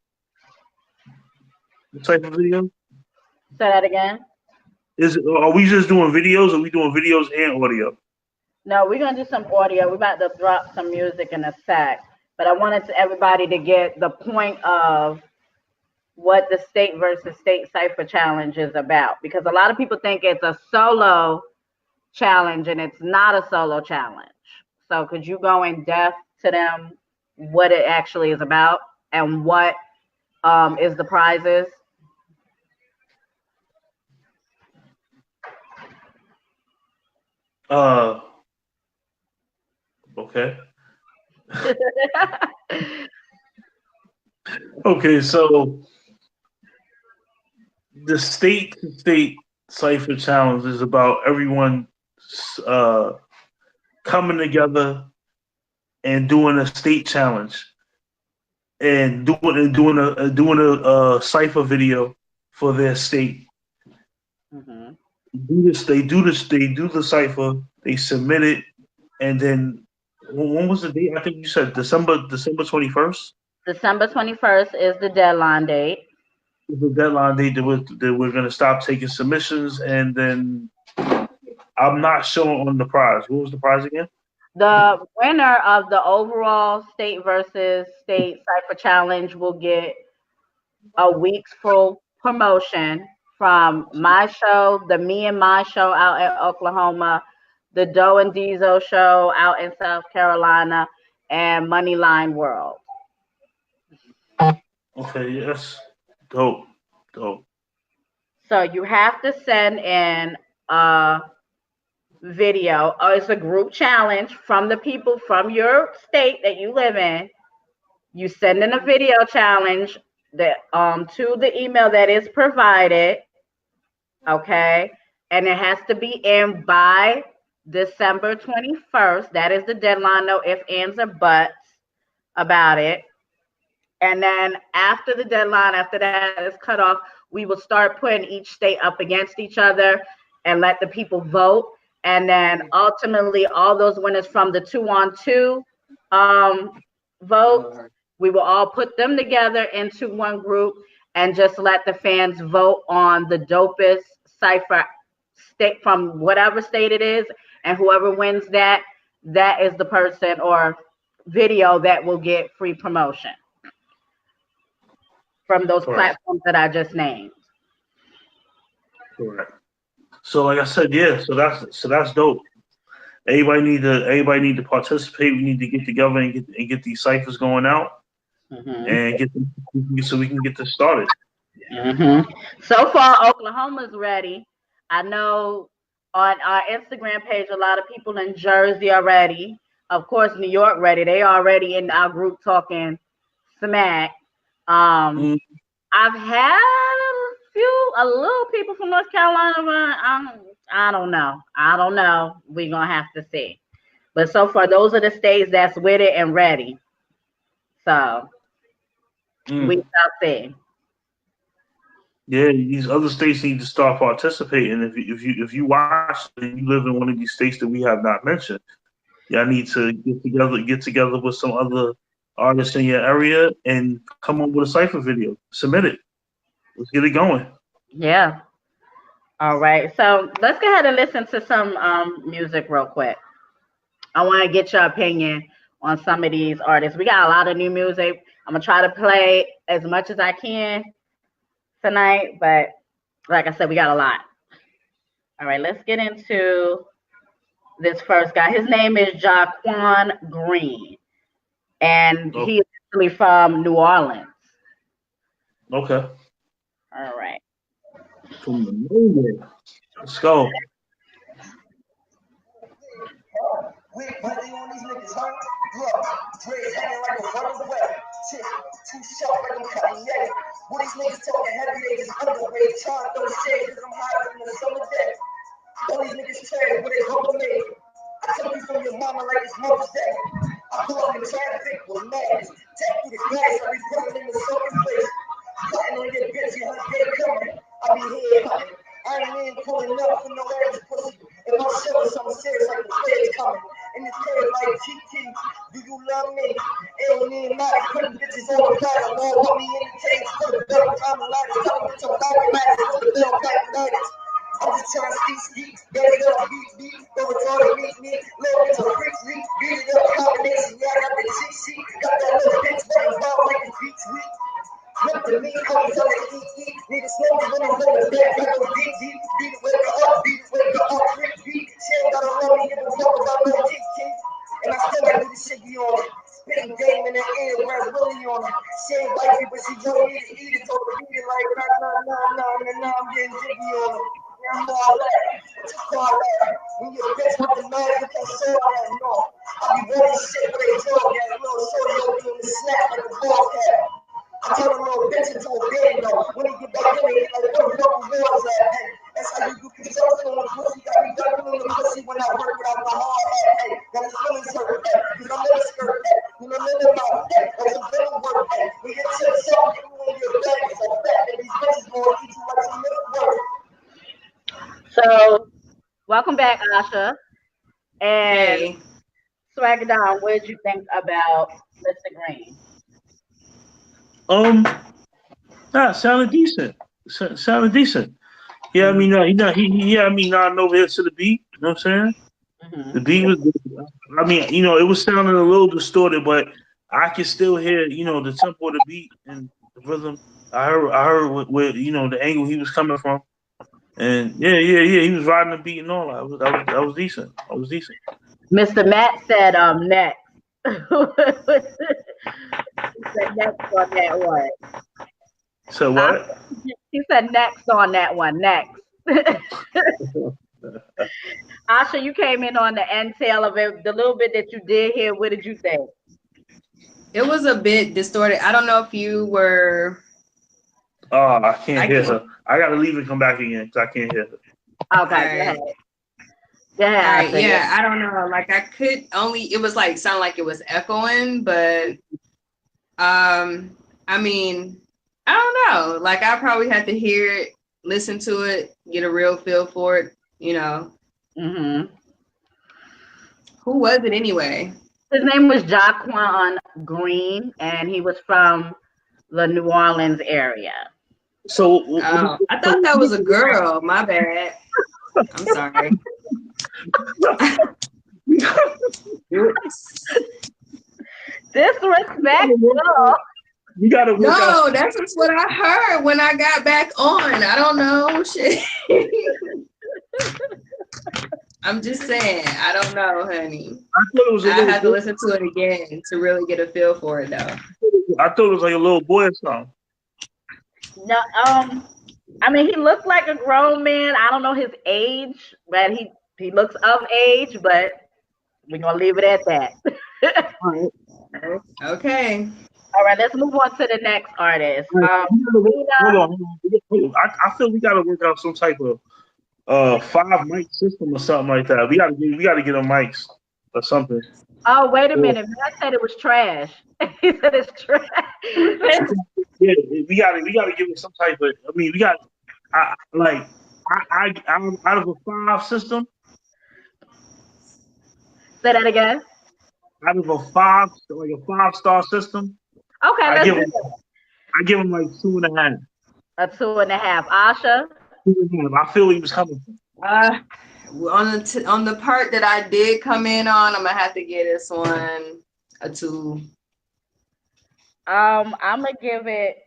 S3: cipher videos.
S1: Say that again.
S3: Are we just doing videos, or are we doing videos and audio?
S1: No, we're gonna do some audio. We're about to drop some music in a sec. But I wanted everybody to get the point of what the state versus state cipher challenge is about, because a lot of people think it's a solo challenge, and it's not a solo challenge. So could you go in depth to them what it actually is about and what is the prizes?
S3: Okay. Okay, so the state to state cipher challenge is about everyone coming together and doing a state challenge and doing a cipher video for their state. They do the cipher, they submit it, and then When was the date? I think you said December 21st.
S1: December 21st is the deadline date.
S3: The deadline date that we're gonna stop taking submissions, and then I'm not sure on the prize. What was the prize again?
S1: The winner of the overall state versus state cipher challenge will get a week's full promotion from my show, the Me and My show out in Oklahoma, the Doe and Diesel show out in South Carolina, and Moneyline World.
S3: Okay, yes, dope, dope.
S1: So you have to send in a video, or it's a group challenge from the people from your state that you live in. You send in a video challenge that to the email that is provided, okay? And it has to be in by December 21st. That is the deadline, no ifs, ands, or buts about it. And then after the deadline, after that is cut off, we will start putting each state up against each other and let the people vote. And then ultimately, all those winners from the 2-on-2 votes, we will all put them together into one group and just let the fans vote on the dopest cipher state from whatever state it is. And whoever wins that, that is the person or video that will get free promotion from those
S3: Correct.
S1: platforms that I just named.
S3: Correct. So, like I said, yeah. So that's dope. Everybody need to participate. We need to get together and get these ciphers going out and get them so we can get this started.
S1: So far, Oklahoma's ready. I know on our Instagram page, a lot of people in Jersey are ready. Of course, New York ready. They already in our group talking smack.
S3: Mm,
S1: I've had a little people from North Carolina, but I don't know. I don't know. We're gonna have to see. But so far, those are the states that's with it and ready. So we
S3: mm.
S1: shall see.
S3: Yeah, these other states need to start participating. If you watch and you live in one of these states that we have not mentioned, y'all need to get together with some other artists in your area and come up with a cipher video. Submit it. Let's get it going.
S1: Yeah. All right. So let's go ahead and listen to some music real quick. I want to get your opinion on some of these artists. We got a lot of new music. I'm gonna try to play as much as I can tonight, but like I said, we got a lot. All right, let's get into this first guy. His name is Jaquan Green, and
S3: Oh,
S1: he's actually from New Orleans.
S3: okay.
S1: All right.
S3: From the nowhere. Let's go.
S4: We really on these niggas, huh? Look, dreads hanging like a running wet. Shit, too sharp like I'm cutting yet. What these niggas talking heavy, they just underweight. Trying to throw shade cause I'm hotter than the summer day. All these niggas trash, but they humble me. I took you from your mama like it's Mother's Day. I pull up in traffic with madness. Take you to glass, I be putting in the soaking place. Cutting on your bitch, your day coming. I be here hunting. I ain't even pulling up for no average pussy. If I show you something serious like the feds coming. In this crib like GT, do you love me? It don't even matter, putting bitches on the platter. Lord, put me in the cage, put a belt on the ladder. Tell them bitch I'm back and matters, put the belt back and matters. I'm just trying to ski, better up, beat, go retarded, me, little bitch a freak, beat it up, combination, yeah, I got the cheat sheet, got that little bitch, running wild like a beach week. Look to me, I was on the eat, nigga smoke when I'm on the back, I go deep, beat it, wake her up, beat, she ain't gotta love me, give a fuck about no kick, and I still like do this shit be on it. Spitting game in the air, where it's really on it. She ain't like me, but she don't need to eat it, so beat it like, nah, I'm getting jiggy on it. Yeah, I'm all that. What you call that? When your bitch with the man, you can show that, no. I be running shit with a dog, that little shorty over doing the snap like a ball cat. I turn a little bitch into a bando. When he get back in it, like, where the fuck was at? Hey, that's how you do construction on the pussy. Got me ducking on the pussy when I work without my hard hat. Hey, got his feelings hurt. Hey, cause I'm in the skirt. Hey, you know, in the mouth. Hey, that's some little work. Hey, we get chips up, you on your back. So fat that these bitches gonna eat you like some milk work.
S1: So welcome back, Asha. And
S2: Hey,
S1: Swag breakdown, what did you think about Mr. Green?
S3: Sounded decent. Sounded decent. Yeah, I mean, I mean, nodding over here to the beat. You know what I'm saying? The
S1: Mm-hmm.
S3: beat was good. I mean, it was sounding a little distorted, but I could still hear, the tempo of the beat and the rhythm. I heard what the angle he was coming from, and yeah. He was riding the beat and all that. That was decent. That was decent.
S1: Mr. Matt said next. He said next on that one.
S3: So
S1: I,
S3: what?
S1: he said next on that one. Next. Asha, you came in on the end tail of it. The little bit that you did hear, what did you think?
S2: It was a bit distorted. I don't know if you were.
S3: Oh, I can't hear her. I gotta leave and come back again because I can't hear her.
S1: Okay, go ahead. Yeah,
S2: All right, yeah, I don't know. Like I could only. It was like sound like it was echoing, but I mean, I don't know. Like I probably had to hear it, listen to it, get a real feel for it.
S1: Mm-hmm.
S2: Who was it anyway?
S1: His name was Jaquan Green, and he was from the New Orleans area.
S3: So,
S2: Oh, I thought that was a girl. My bad. I'm sorry.
S1: Disrespectful.
S3: You gotta work out.
S2: No, that's just what I heard when I got back on. I don't know. Shit. I'm just saying. I don't know, honey.
S3: I thought it was.
S2: I had to listen to it again to really get a feel for it, though.
S3: I thought it was like a little boy song.
S1: No, I mean, he looks like a grown man. I don't know his age, but he looks of age. But we're gonna leave it at that.
S2: Okay.
S1: All right, let's move on to the next artist.
S3: Hold on. I feel we gotta work out some type of 5 mic system or something like that. We gotta get on mics or something.
S1: Oh, wait a minute. Matt said it was trash. He said it's trash.
S3: Yeah, we gotta give it some type of. I mean, we got. I'm out of a 5 system.
S1: Say that again.
S3: Out of a 5, like a 5-star system.
S1: Okay,
S3: I
S1: let's
S3: give
S1: do
S3: him.
S1: it.
S3: I give him like 2.5.
S1: A 2.5. Asha?
S3: 2.5. I feel he was coming from.
S2: On the part that I did come in on, I'm gonna have to give this one a 2.
S1: I'm gonna give it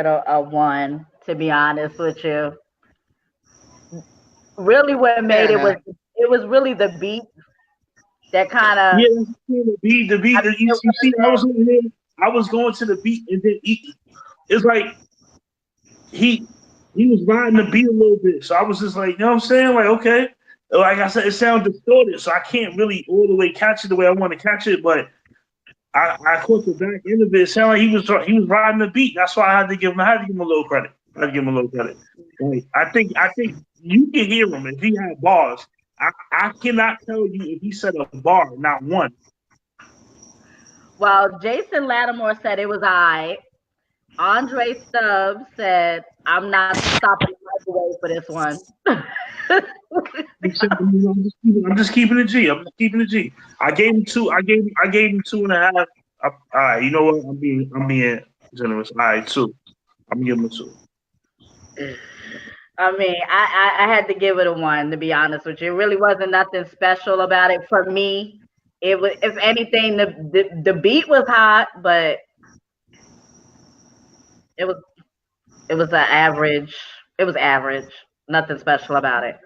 S1: a 1, to be honest with you. Really what made it was really the beat that kind of.
S3: Yeah, the beat. You see, I was going to the beat, and then it's like he was riding the beat a little bit. So I was just like, you know what I'm saying? Like, okay. Like I said, it sounded distorted, so I can't really all the way catch it the way I want to catch it. But I caught the back end of it. It sounded like he was riding the beat. That's why I had to give him a little credit. Like, I think you can hear him if he had bars. I cannot tell you if he said a bar, not one.
S1: Well, Jason Lattimore said it was I. Andre Stubbs said, I'm not stopping the microwave for this one.
S3: I'm just keeping it G. I gave him 2. I gave him 2.5. All right, you know what? I'm being generous. All right, 2. I'm giving him a 2.
S1: I mean, I had to give it a 1, to be honest with you. It really wasn't nothing special about it for me. It was, if anything, the beat was hot, but it was an average. It was average. Nothing special about it.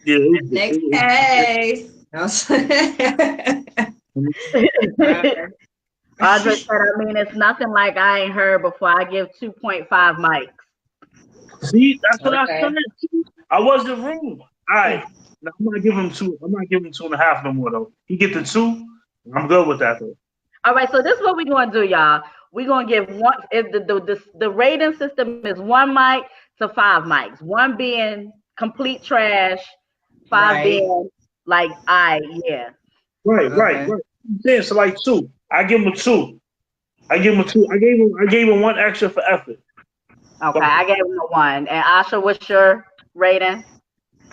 S3: Yeah.
S2: Next case.
S1: Audrey said, I mean, it's nothing like I ain't heard before. I give 2.5 mics.
S3: See, that's what I said. I wasn't wrong. All right. Now, I'm not giving him 2. I'm not giving him 2.5 no more though. He get the 2. I'm good with that though.
S1: All right, so this is what we're gonna do, y'all. We're gonna give one. If the rating system is 1 mic to 5 mics. 1 being complete trash, 5 being like, yeah.
S3: Right. Yeah, so like 2. I give him a 2. I gave him 1 extra for effort.
S1: Okay, I gave him a 1. And Asha, what's your rating?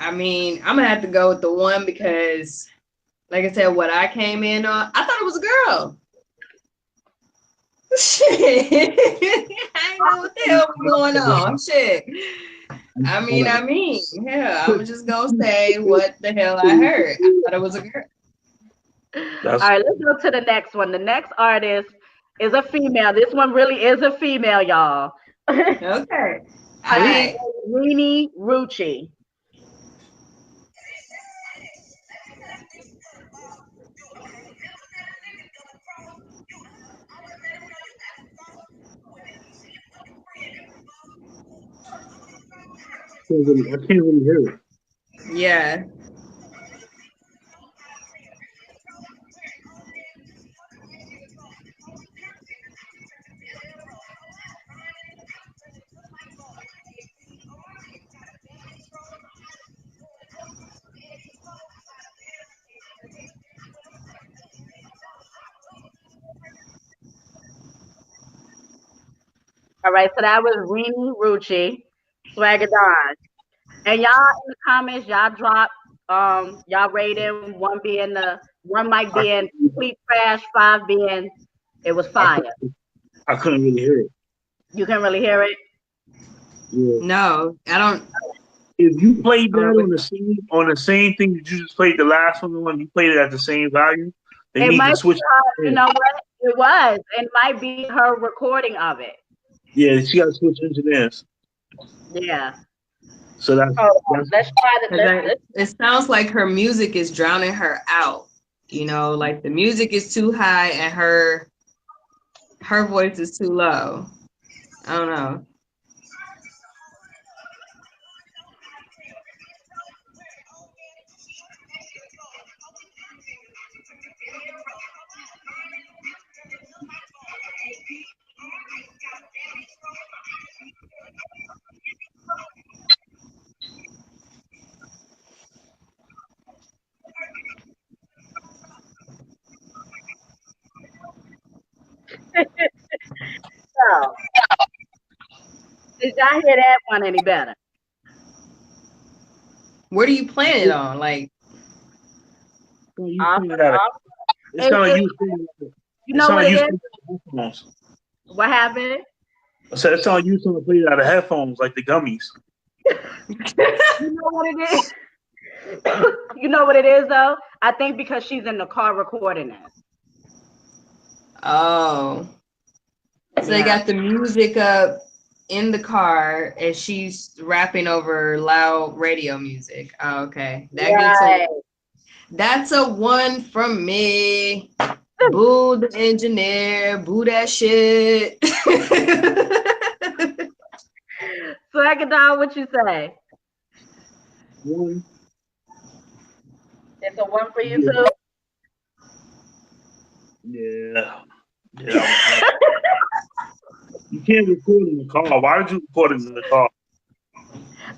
S2: I mean, I'm gonna have to go with the one because, like I said, what I came in on, I thought it was a girl. Shit, I know what the hell was going on. Shit. I mean, yeah, I'm just gonna say what the hell I heard. I thought it was a girl.
S1: All right, let's go to the next one. The next artist is a female. This one really is a female, y'all.
S2: Okay.
S1: Her name is Rini Rucci.
S3: I can't really hear it.
S2: Yeah.
S1: All right, so that was Rini Rucci, Swagger Don. And y'all in the comments, y'all drop y'all rating, one might be in complete trash, 5 being it was fire.
S3: I couldn't really hear it.
S1: You can really hear it?
S3: Yeah.
S2: No, I don't.
S3: If you played that on the same thing that you just played the last one, the one you played it at the same value, they need to switch.
S1: You know what? It was. It might be her recording of it.
S3: Yeah, she got to switch engineers.
S1: Yeah.
S3: So that's
S1: let's try the.
S2: It sounds like her music is drowning her out. You know, like the music is too high and her voice is too low. I don't know.
S1: So, did y'all hear that one any better?
S2: Where do you plan it on? Like,
S3: it's not like
S1: you know what it is? What happened?
S3: I said it's on you to play it out of headphones like the gummies.
S1: You know what it is? You know what it is though? I think because she's in the car recording it.
S2: Oh. So they got the music up in the car and she's rapping over loud radio music. Oh, okay. That's a one from me. Boo the engineer. Boo that shit.
S1: Swagger Down, what you say?
S3: One.
S1: It's a one for you too?
S3: Yeah. You can't record in the car. Why did you record it in the car?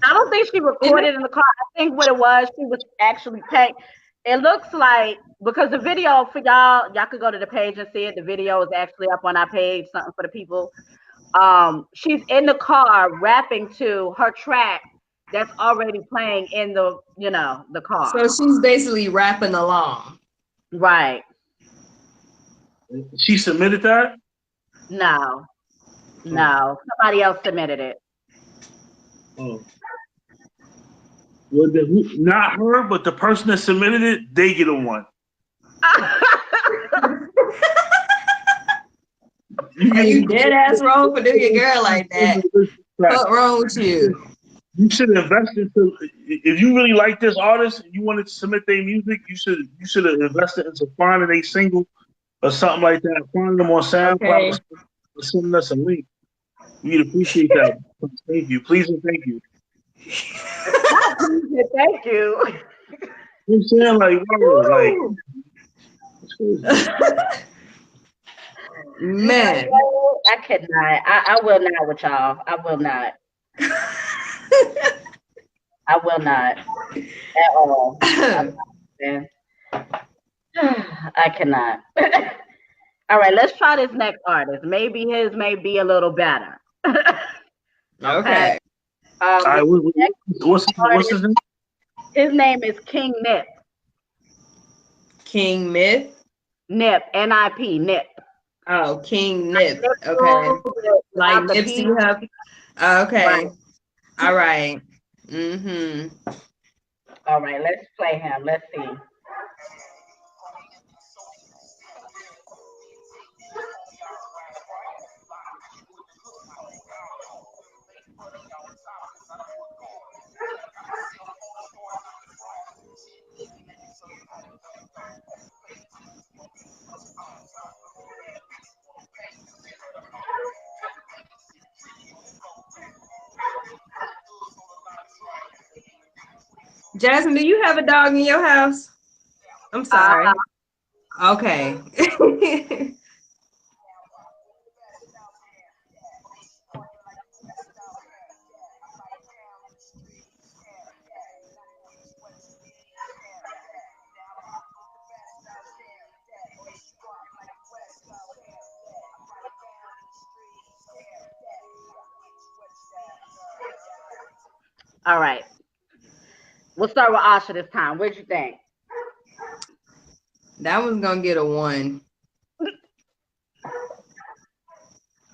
S1: I don't think she recorded in the car. I think what it was, she was actually paying. It looks like, because the video for y'all could go to the page and see it. The video is actually up on our page, something for the people. She's in the car rapping to her track that's already playing in the car.
S2: So she's basically rapping along.
S1: Right.
S3: She submitted that?
S1: No. Somebody else submitted it.
S3: Oh. Well, not her, but the person that submitted it, they get a one.
S2: You dead ass wrong for doing your girl like that. What's wrong with you?
S3: You should invest into. If you really like this artist and you wanted to submit their music, you should have invested into finding a single or something like that. Finding them on SoundCloud or sending us a link. We'd appreciate that. Thank you. Please and thank you.
S1: Thank you.
S3: I'm saying
S2: man.
S1: I could not. I will not with y'all. I will not. I will not at all. I cannot. All right, let's try this next artist. Maybe his may be a little better.
S2: Okay.
S3: What's his name?
S1: His name is King Nip.
S2: King Myth.
S1: Nip. N-I-P. Nip.
S2: Oh, King Nip.
S1: Nip
S2: Okay. Like
S1: without the
S2: Nipsey
S1: P.
S2: Hussle.
S1: Right.
S2: Okay. All right. Mm-hmm.
S1: All right, let's play him. Let's see.
S2: Jasmine, do you have a dog in your house? I'm sorry. Okay.
S1: All right. We'll start with Asha this time. What'd you think?
S2: That one's gonna get a 1.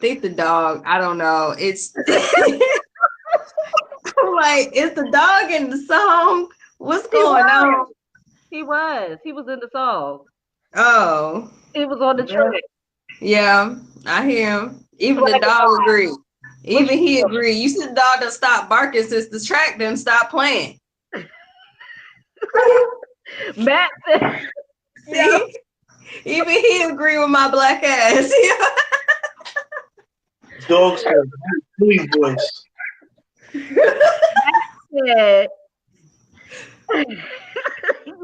S2: Think the dog. I don't know. It's I'm like, is the dog in the song? What's going on?
S1: He was. He was in the song.
S2: Oh,
S1: He was on the track.
S2: yeah, I hear him. Even the
S1: Swag
S2: dog
S1: dog.
S2: agreed. Even he
S1: you-
S2: agreed. You see the dog done stopped barking since the track done stopped playing.
S1: Matt said,
S2: See? Even he agree with my black ass.
S3: Dog said, "Please, voice."
S1: said,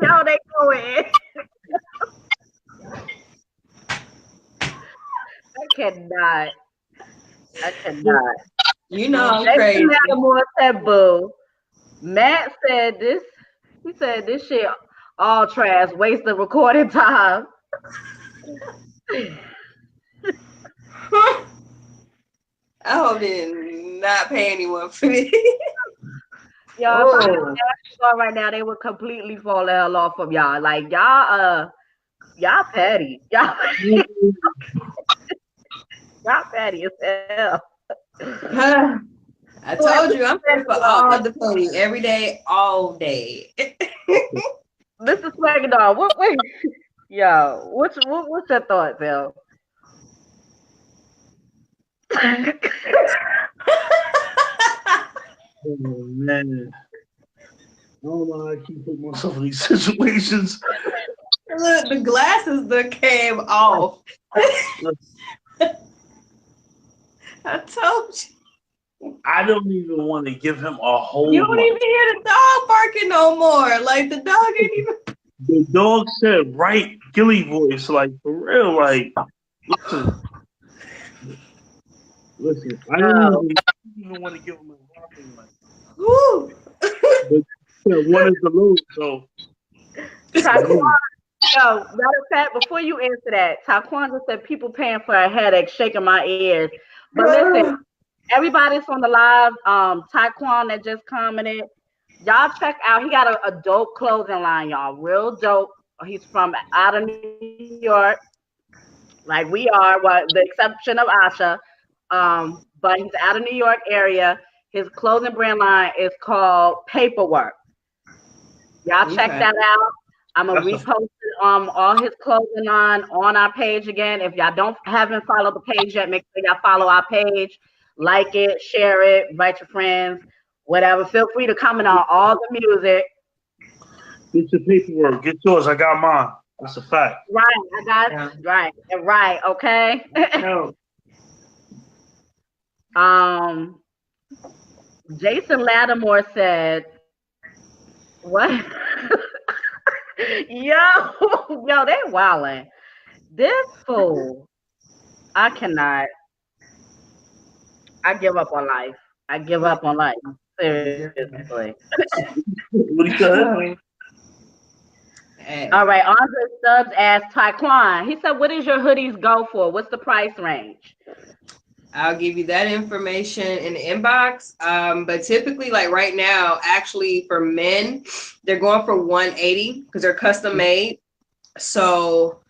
S1: no, they go in. I cannot. I cannot.
S2: You know I'm
S1: Jason
S2: crazy.
S1: Lattimore said boo. Matt said this. He said this shit all trash, waste of recording time.
S2: I hope they did not pay anyone for this.
S1: Y'all, if I was on right now, they would completely fall the hell off of y'all. Like y'all petty. Y'all petty as hell.
S2: I told you I'm here for all the pay every day, all day.
S1: Mr. Swagger Dog, what yo, what's your thoughts, Bill?
S3: Oh man, I don't know how I keep putting myself in these situations.
S2: Look, the glasses that came off. I told you.
S3: I don't even want to give him a whole.
S2: You don't even hear the dog barking no more. Like the dog ain't even.
S3: The dog said right Gilly voice, like for real, like listen. I don't even want to give him a whopping like.
S2: Woo.
S3: But one is the low, so.
S1: Taquan, yo, matter of fact, before you answer that, Taquan just said people paying for a headache, shaking my ears. But listen, everybody's on the live. Taquan that just commented. Y'all check out. He got a dope clothing line, y'all. Real dope. He's from out of New York, like we are, with the exception of Asha. But he's out of New York area. His clothing brand line is called Paperwork. Y'all check that out. I'm gonna repost all his clothing on our page again. If y'all haven't followed the page yet, make sure y'all follow our page, like it, share it, invite your friends, whatever. Feel free to comment on all the music.
S3: Get your paperwork. Get yours. I got mine. That's a fact.
S1: Right, I got right. Okay. Jason Lattimore said, "What? yo, they wildin'. This fool, I cannot. I give up on life. I give up on life. Seriously."
S3: What he said?
S1: All right, Andre Stubbs asked Taekwon. He said, "What does your hoodies go for? What's the price range?"
S2: I'll give you that information in the inbox. But typically, like right now, actually for men, they're going for 180 because they're custom made. So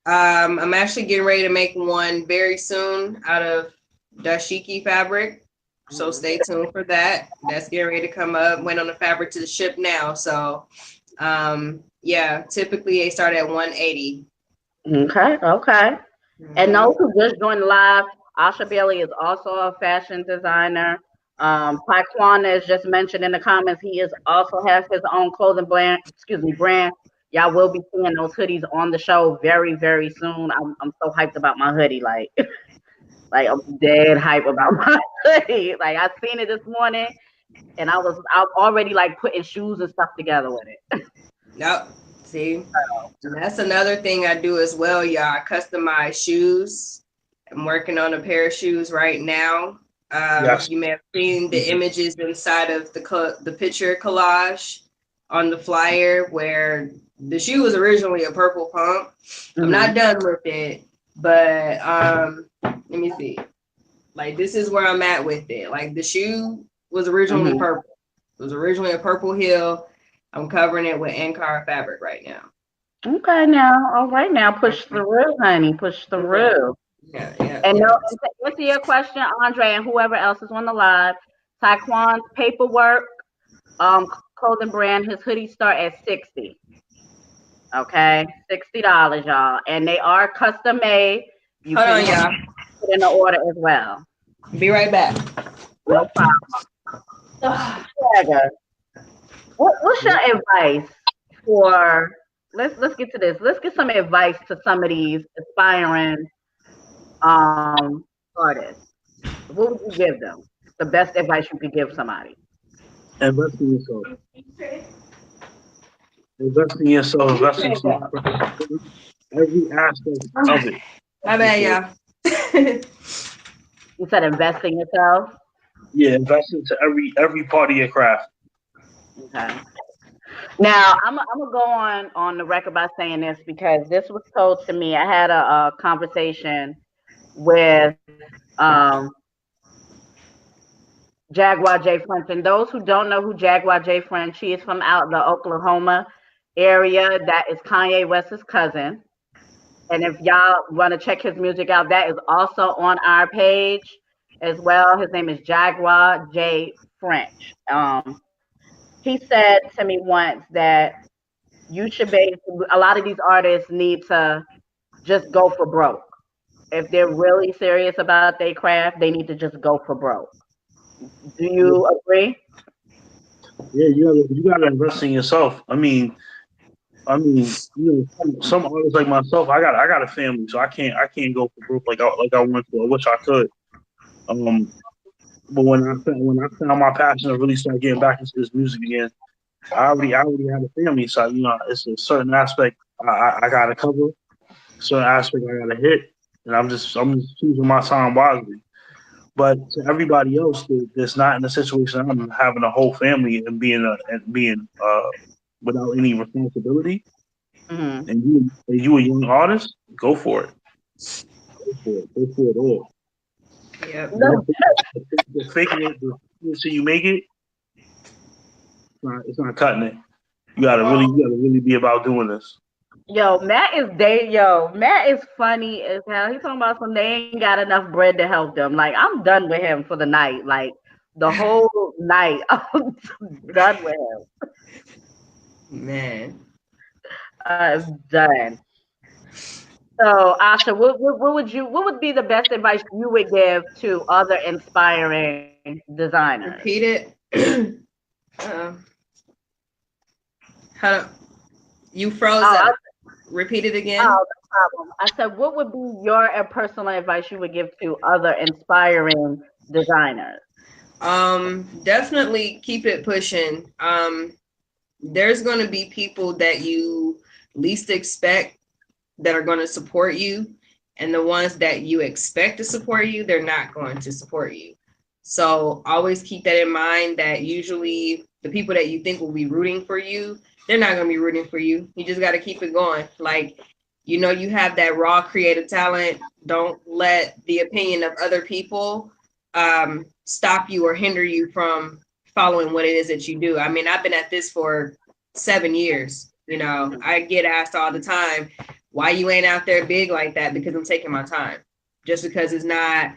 S2: I'm actually getting ready to make one very soon out of dashiki fabric. So stay tuned for that. That's getting ready to come up. Went on the fabric to the ship now. So yeah, typically they start at 180.
S1: Okay, okay. And those who just joined live, Asha Bailey is also a fashion designer. Taekwondo is just mentioned in the comments. He is also has his own clothing brand. Y'all will be seeing those hoodies on the show very, very soon. I'm so hyped about my hoodie, like like I'm dead hype about my hoodie. Like I seen it this morning, and I'm already like putting shoes and stuff together with it.
S2: Yep. See, and that's another thing I do as well, y'all. I customize shoes. I'm working on a pair of shoes right now.
S3: Yes.
S2: You may have seen the images inside of the picture collage on the flyer where the shoe was originally a purple pump. I'm not done with it, but let me see. Like this is where I'm at with it. Like the shoe was originally purple. It was originally a purple heel. I'm covering it with Ankara fabric right now.
S1: Okay, now, all right, now push through, honey, push through.
S2: Yeah.
S1: And no, to answer your question, Andre, and whoever else is on the live, Taekwon's paperwork, clothing brand, his hoodies start at $60. Okay, $60, y'all, and they are custom made. You
S2: Hold
S1: can
S2: on, y'all.
S1: put in the order as well.
S2: Be right back.
S1: No problem. What's your advice for? Let's get to this. Let's get some advice to some of these aspiring artists. What would you give them? The best advice you could give somebody.
S3: Invest in yourself. Invest in yourself. Invest in every aspect of it.
S2: My bad, y'all.
S1: You said invest in yourself.
S3: Yeah, invest into every part of your craft.
S1: Okay. Now I'm gonna go on the record by saying this because this was told to me. I had a conversation with Jaguar J. French. And those who don't know who Jaguar J. French, she is from out the Oklahoma area. That is Kanye West's cousin. And if y'all want to check his music out, that is also on our page as well. His name is Jaguar J. French. He said to me once that you should be, a lot of these artists need to just go for broke. If they're really serious about their craft, they need to just go for broke. Do you agree?
S3: Yeah, you gotta invest in yourself. I mean, some artists like myself, I got a family, so I can't go for broke like I want to. I wish I could. But when I found my passion and really started getting back into this music again, I already had a family, so it's a certain aspect I gotta cover, certain aspect I gotta hit, and I'm just choosing my time wisely. But to everybody else that's not in the situation I'm having a whole family and being without any responsibility, and you a young artist, go for it. Go for it all.
S2: Yep.
S3: Faking it until you make it, it's not cutting it. You gotta really be about doing this.
S1: Matt is funny as hell. He's talking about some they ain't got enough bread to help them. Like I'm done with him for the night. Like the whole night, I'm done with him.
S2: Man.
S1: I'm done. So Asha, what would be the best advice you would give to other inspiring designers?
S2: Repeat it. How you froze up. Repeat it again.
S1: Oh, no problem. I said, what would be your personal advice you would give to other inspiring designers?
S2: Definitely keep it pushing. There's going to be people that you least expect that are going to support you, and the ones that you expect to support you, they're not going to support you. So always keep that in mind, that usually the people that you think will be rooting for you, they're not going to be rooting for you. You just got to keep it going. Like you know you have that raw creative talent, don't let the opinion of other people stop you or hinder you from following what it is that you do. I mean, I've been at this for 7 years. You know, I get asked all the time, why you ain't out there big like that? Because I'm taking my time. Just because it's not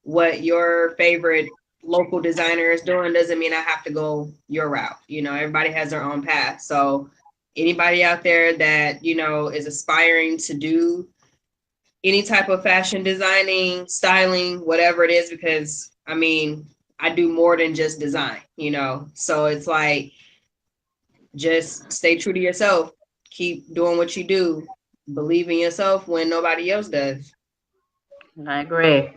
S2: what your favorite local designer is doing doesn't mean I have to go your route. You know, everybody has their own path. So anybody out there that, you know, is aspiring to do any type of fashion designing, styling, whatever it is, because I mean, I do more than just design, you know? So it's like, just stay true to yourself. Keep doing what you do. Believe in yourself when nobody else does.
S1: I agree.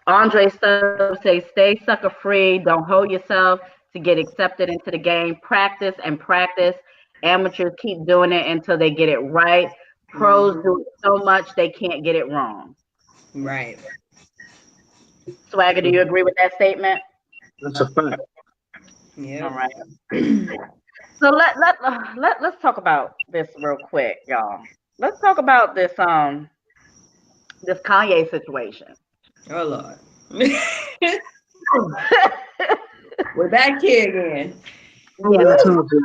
S1: Andre Stubbs say, stay sucker free. Don't hold yourself to get accepted into the game. Practice and practice. Amateurs keep doing it until they get it right. Pros do it so much they can't get it wrong.
S2: Right.
S1: Swagger, do you agree with that statement?
S3: That's a fact.
S1: All
S2: Yeah.
S1: right. So let's talk about this real quick, y'all. Let's talk about this Kanye situation.
S2: Oh Lord. We're back here again.
S3: I don't
S1: Yeah,
S3: got
S1: let's
S3: time to.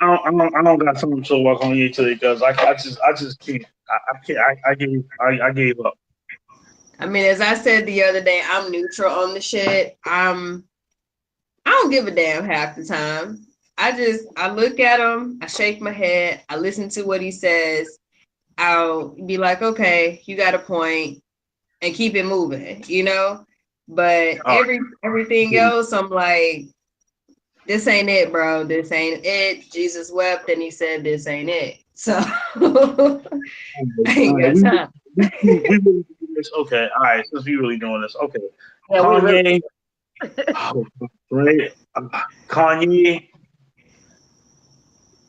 S3: I don't got time to work on you today because I just can't. I can't. I gave up.
S2: I mean, as I said the other day, I'm neutral on the shit. I don't give a damn half the time. I look at him, I shake my head, I listen to what he says. I'll be like, okay, you got a point, and keep it moving, you know. But
S3: All
S2: everything
S3: right.
S2: else, I'm like, this ain't it, bro. This ain't it. Jesus wept and he said, this ain't it. So I
S3: All
S2: ain't
S3: right.
S2: got time.
S3: We really doing this. Okay. All right. Since we really doing this. Okay.
S1: yeah, we really
S3: Kanye. Oh, right. Kanye.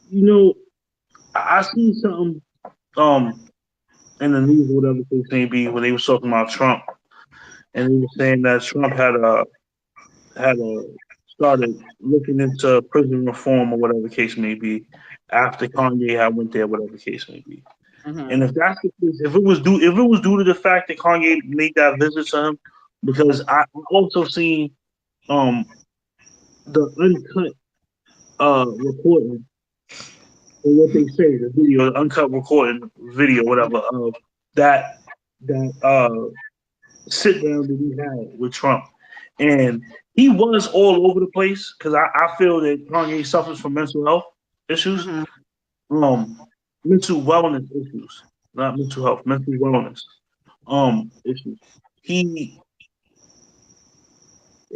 S3: You know, I seen something in the news, whatever the case may be, when they was talking about Trump, and they were saying that Trump had started looking into prison reform or whatever the case may be after Kanye had went there, whatever the case may be. And
S1: hmm
S3: if that's the case, if it was due to the fact that Kanye made that visit to him, because I also seen um the uncut recording or what they say, the video, the uncut recording video, whatever, of that sit down that he had with Trump. And he was all over the place because I feel that Kanye suffers from mental health issues,
S1: hmm
S3: um, mental wellness issues, not mental health, mental wellness issues. He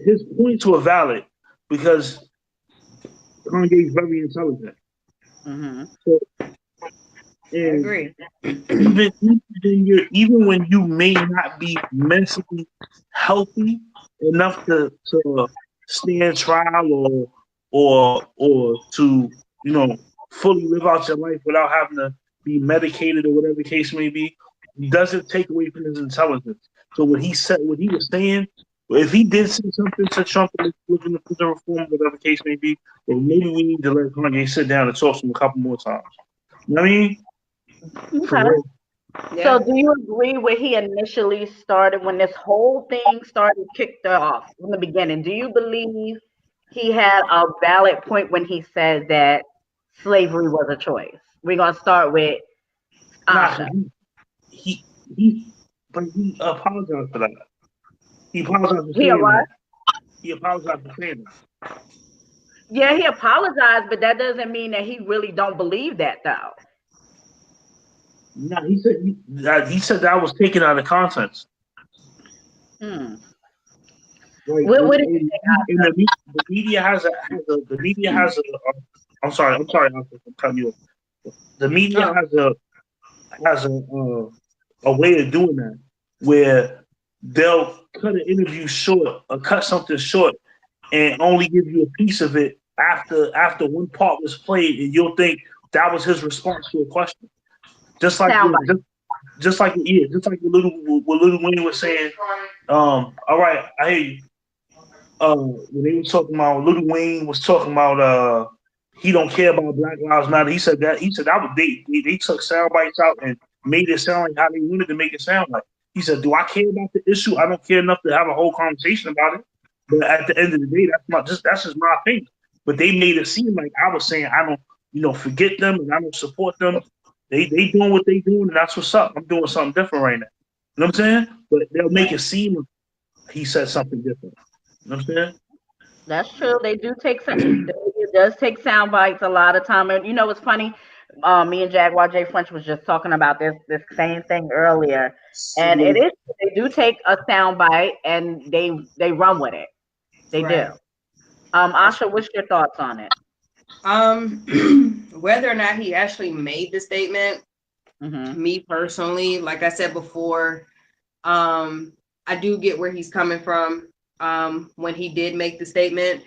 S3: His points were valid because Kanye is very intelligent.
S1: hmm
S3: So,
S2: I
S3: and
S2: agree.
S3: even when you may not be mentally healthy enough to stand trial or to fully live out your life without having to be medicated or whatever the case may be, doesn't take away from his intelligence. So what he was saying, if he did say something to Trump looking to prison reform, whatever the case may be, well, maybe we need to let Kanye sit down and talk to him a couple more times. You know what I mean? For
S1: Okay.
S3: real.
S1: So
S2: Yeah.
S1: do you agree when he initially started, when this whole thing started kicked off in the beginning? Do you believe he had a valid point when he said that slavery was a choice? We're gonna start with
S3: Nah,
S1: Asha.
S3: he he but he apologized for that. He apologized for
S1: He
S3: saying that.
S1: what?
S3: He apologized for saying that.
S1: Yeah, he apologized, but that doesn't mean that he really don't believe that though.
S3: Nah, he said that was taken out of context.
S1: Hmm.
S3: Like
S1: What did you think,
S3: in
S1: Asha?
S3: the media the media has a I'm sorry I'm cutting you off. The media
S2: Oh,
S3: has a way of doing that where they'll cut an interview short or cut something short and only give you a piece of it after one part was played, and you'll think that was his response to a question. Just like
S1: Soundbite.
S3: just like what little Wayne was saying. All right, I hear you. When they were talking about Little Wayne was talking about he don't care about Black Lives Matter. He said that was they took sound bites out and made it sound like how they wanted to make it sound like. He said, "Do I care about the issue? I don't care enough to have a whole conversation about it. But at the end of the day, that's just my opinion. But they made it seem like I was saying I don't, forget them and I don't support them. They doing what they doing, and that's what's up. I'm doing something different right now. You know what I'm saying? But they'll make it seem like he said something different. You know what I'm saying?
S1: That's true. They do take it does take sound bites a lot of time. And it's funny. Me and Jaguar J French was just talking about this same thing earlier, and it is they do take a sound bite and they run with it. They do.
S2: Right.
S1: Asha, what's your thoughts on it?
S2: Whether or not he actually made the statement, me personally, like I said before, I do get where he's coming from. When he did make the statement,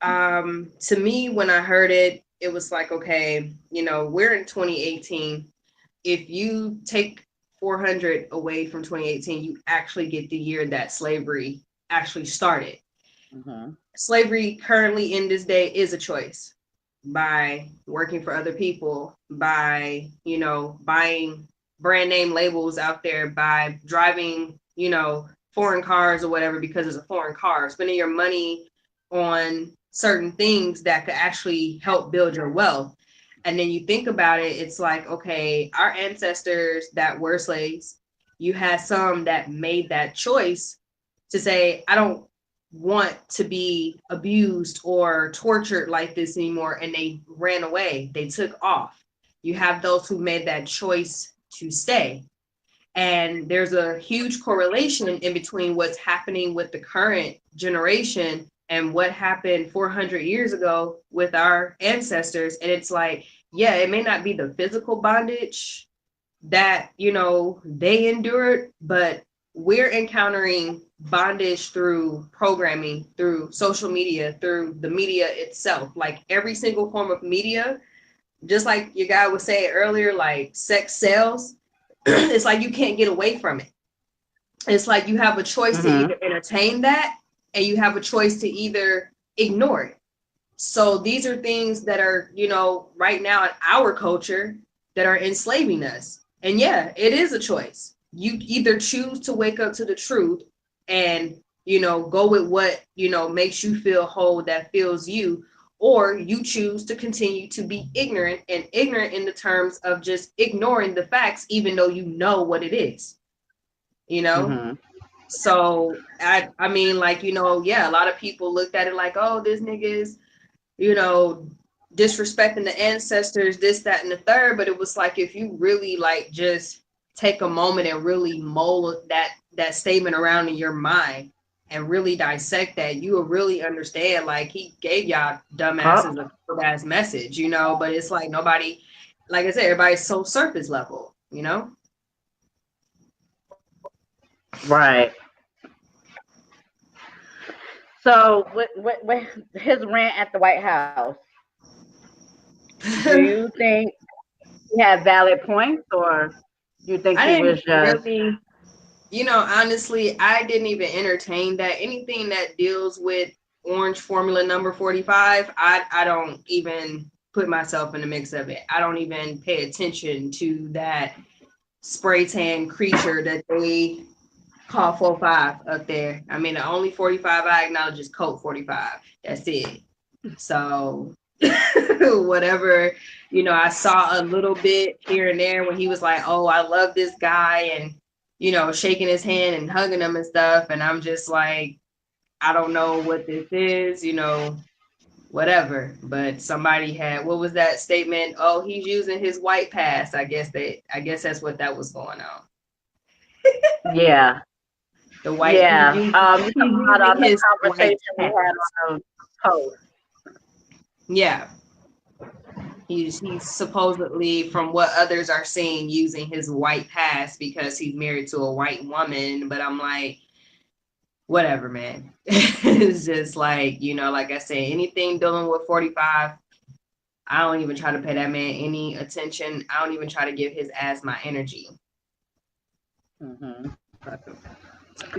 S2: to me, when I heard it, it was like, okay, we're in 2018. If you take 400 away from 2018, you actually get the year that slavery actually started. Slavery currently in this day is a choice by working for other people, by, buying brand name labels out there, by driving, foreign cars or whatever because it's a foreign car, spending your money on certain things that could actually help build your wealth. And then you think about it, it's like, okay, our ancestors that were slaves, you had some that made that choice to say, I don't want to be abused or tortured like this anymore, and they ran away, they took off. You have those who made that choice to stay. And there's a huge correlation in between what's happening with the current generation and what happened 400 years ago with our ancestors. And it's like, yeah, it may not be the physical bondage that, they endured, but we're encountering bondage through programming, through social media, through the media itself. Like every single form of media, just like your guy was saying earlier, like sex sells. It's like you can't get away from it. It's like you have a choice to either entertain that, and you have a choice to either ignore it. So these are things that are, right now in our culture that are enslaving us. And yeah, it is a choice. You either choose to wake up to the truth and, go with what, makes you feel whole, that feels you, or you choose to continue to be ignorant, and ignorant in the terms of just ignoring the facts, even though you know what it is, So I mean, like, yeah, a lot of people looked at it like, oh, this nigga is, disrespecting the ancestors, this, that, and the third. But it was like, if you really like just take a moment and really mold that statement around in your mind and really dissect that, you will really understand, like, he gave y'all dumbasses a good ass message, but it's like nobody, like I said, everybody's so surface level,
S1: Right. So with his rant at the White House, do you think he had valid points, or you think he was just
S2: really, honestly, I didn't even entertain that. Anything that deals with orange formula number 45, I don't even put myself in the mix of it. I don't even pay attention to that spray tan creature that they call 45 up there. I mean, the only 45 I acknowledge is Coke 45. That's it. So whatever, I saw a little bit here and there when he was like, oh, I love this guy, and shaking his hand and hugging him and stuff, and I'm just like, I don't know what this is, whatever. But somebody had, what was that statement? Oh, he's using his white pass. I guess that's what that was going on.
S1: Yeah.
S2: The white,
S1: yeah.
S2: he's
S1: talking about
S2: his
S1: the conversation we
S2: white
S1: had
S2: pass.
S1: on the post.
S2: Yeah. He's supposedly, from what others are saying, using his white pass because he's married to a white woman. But I'm like, whatever, man. It's just like, like I said, anything dealing with 45, I don't even try to pay that man any attention. I don't even try to give his ass my energy.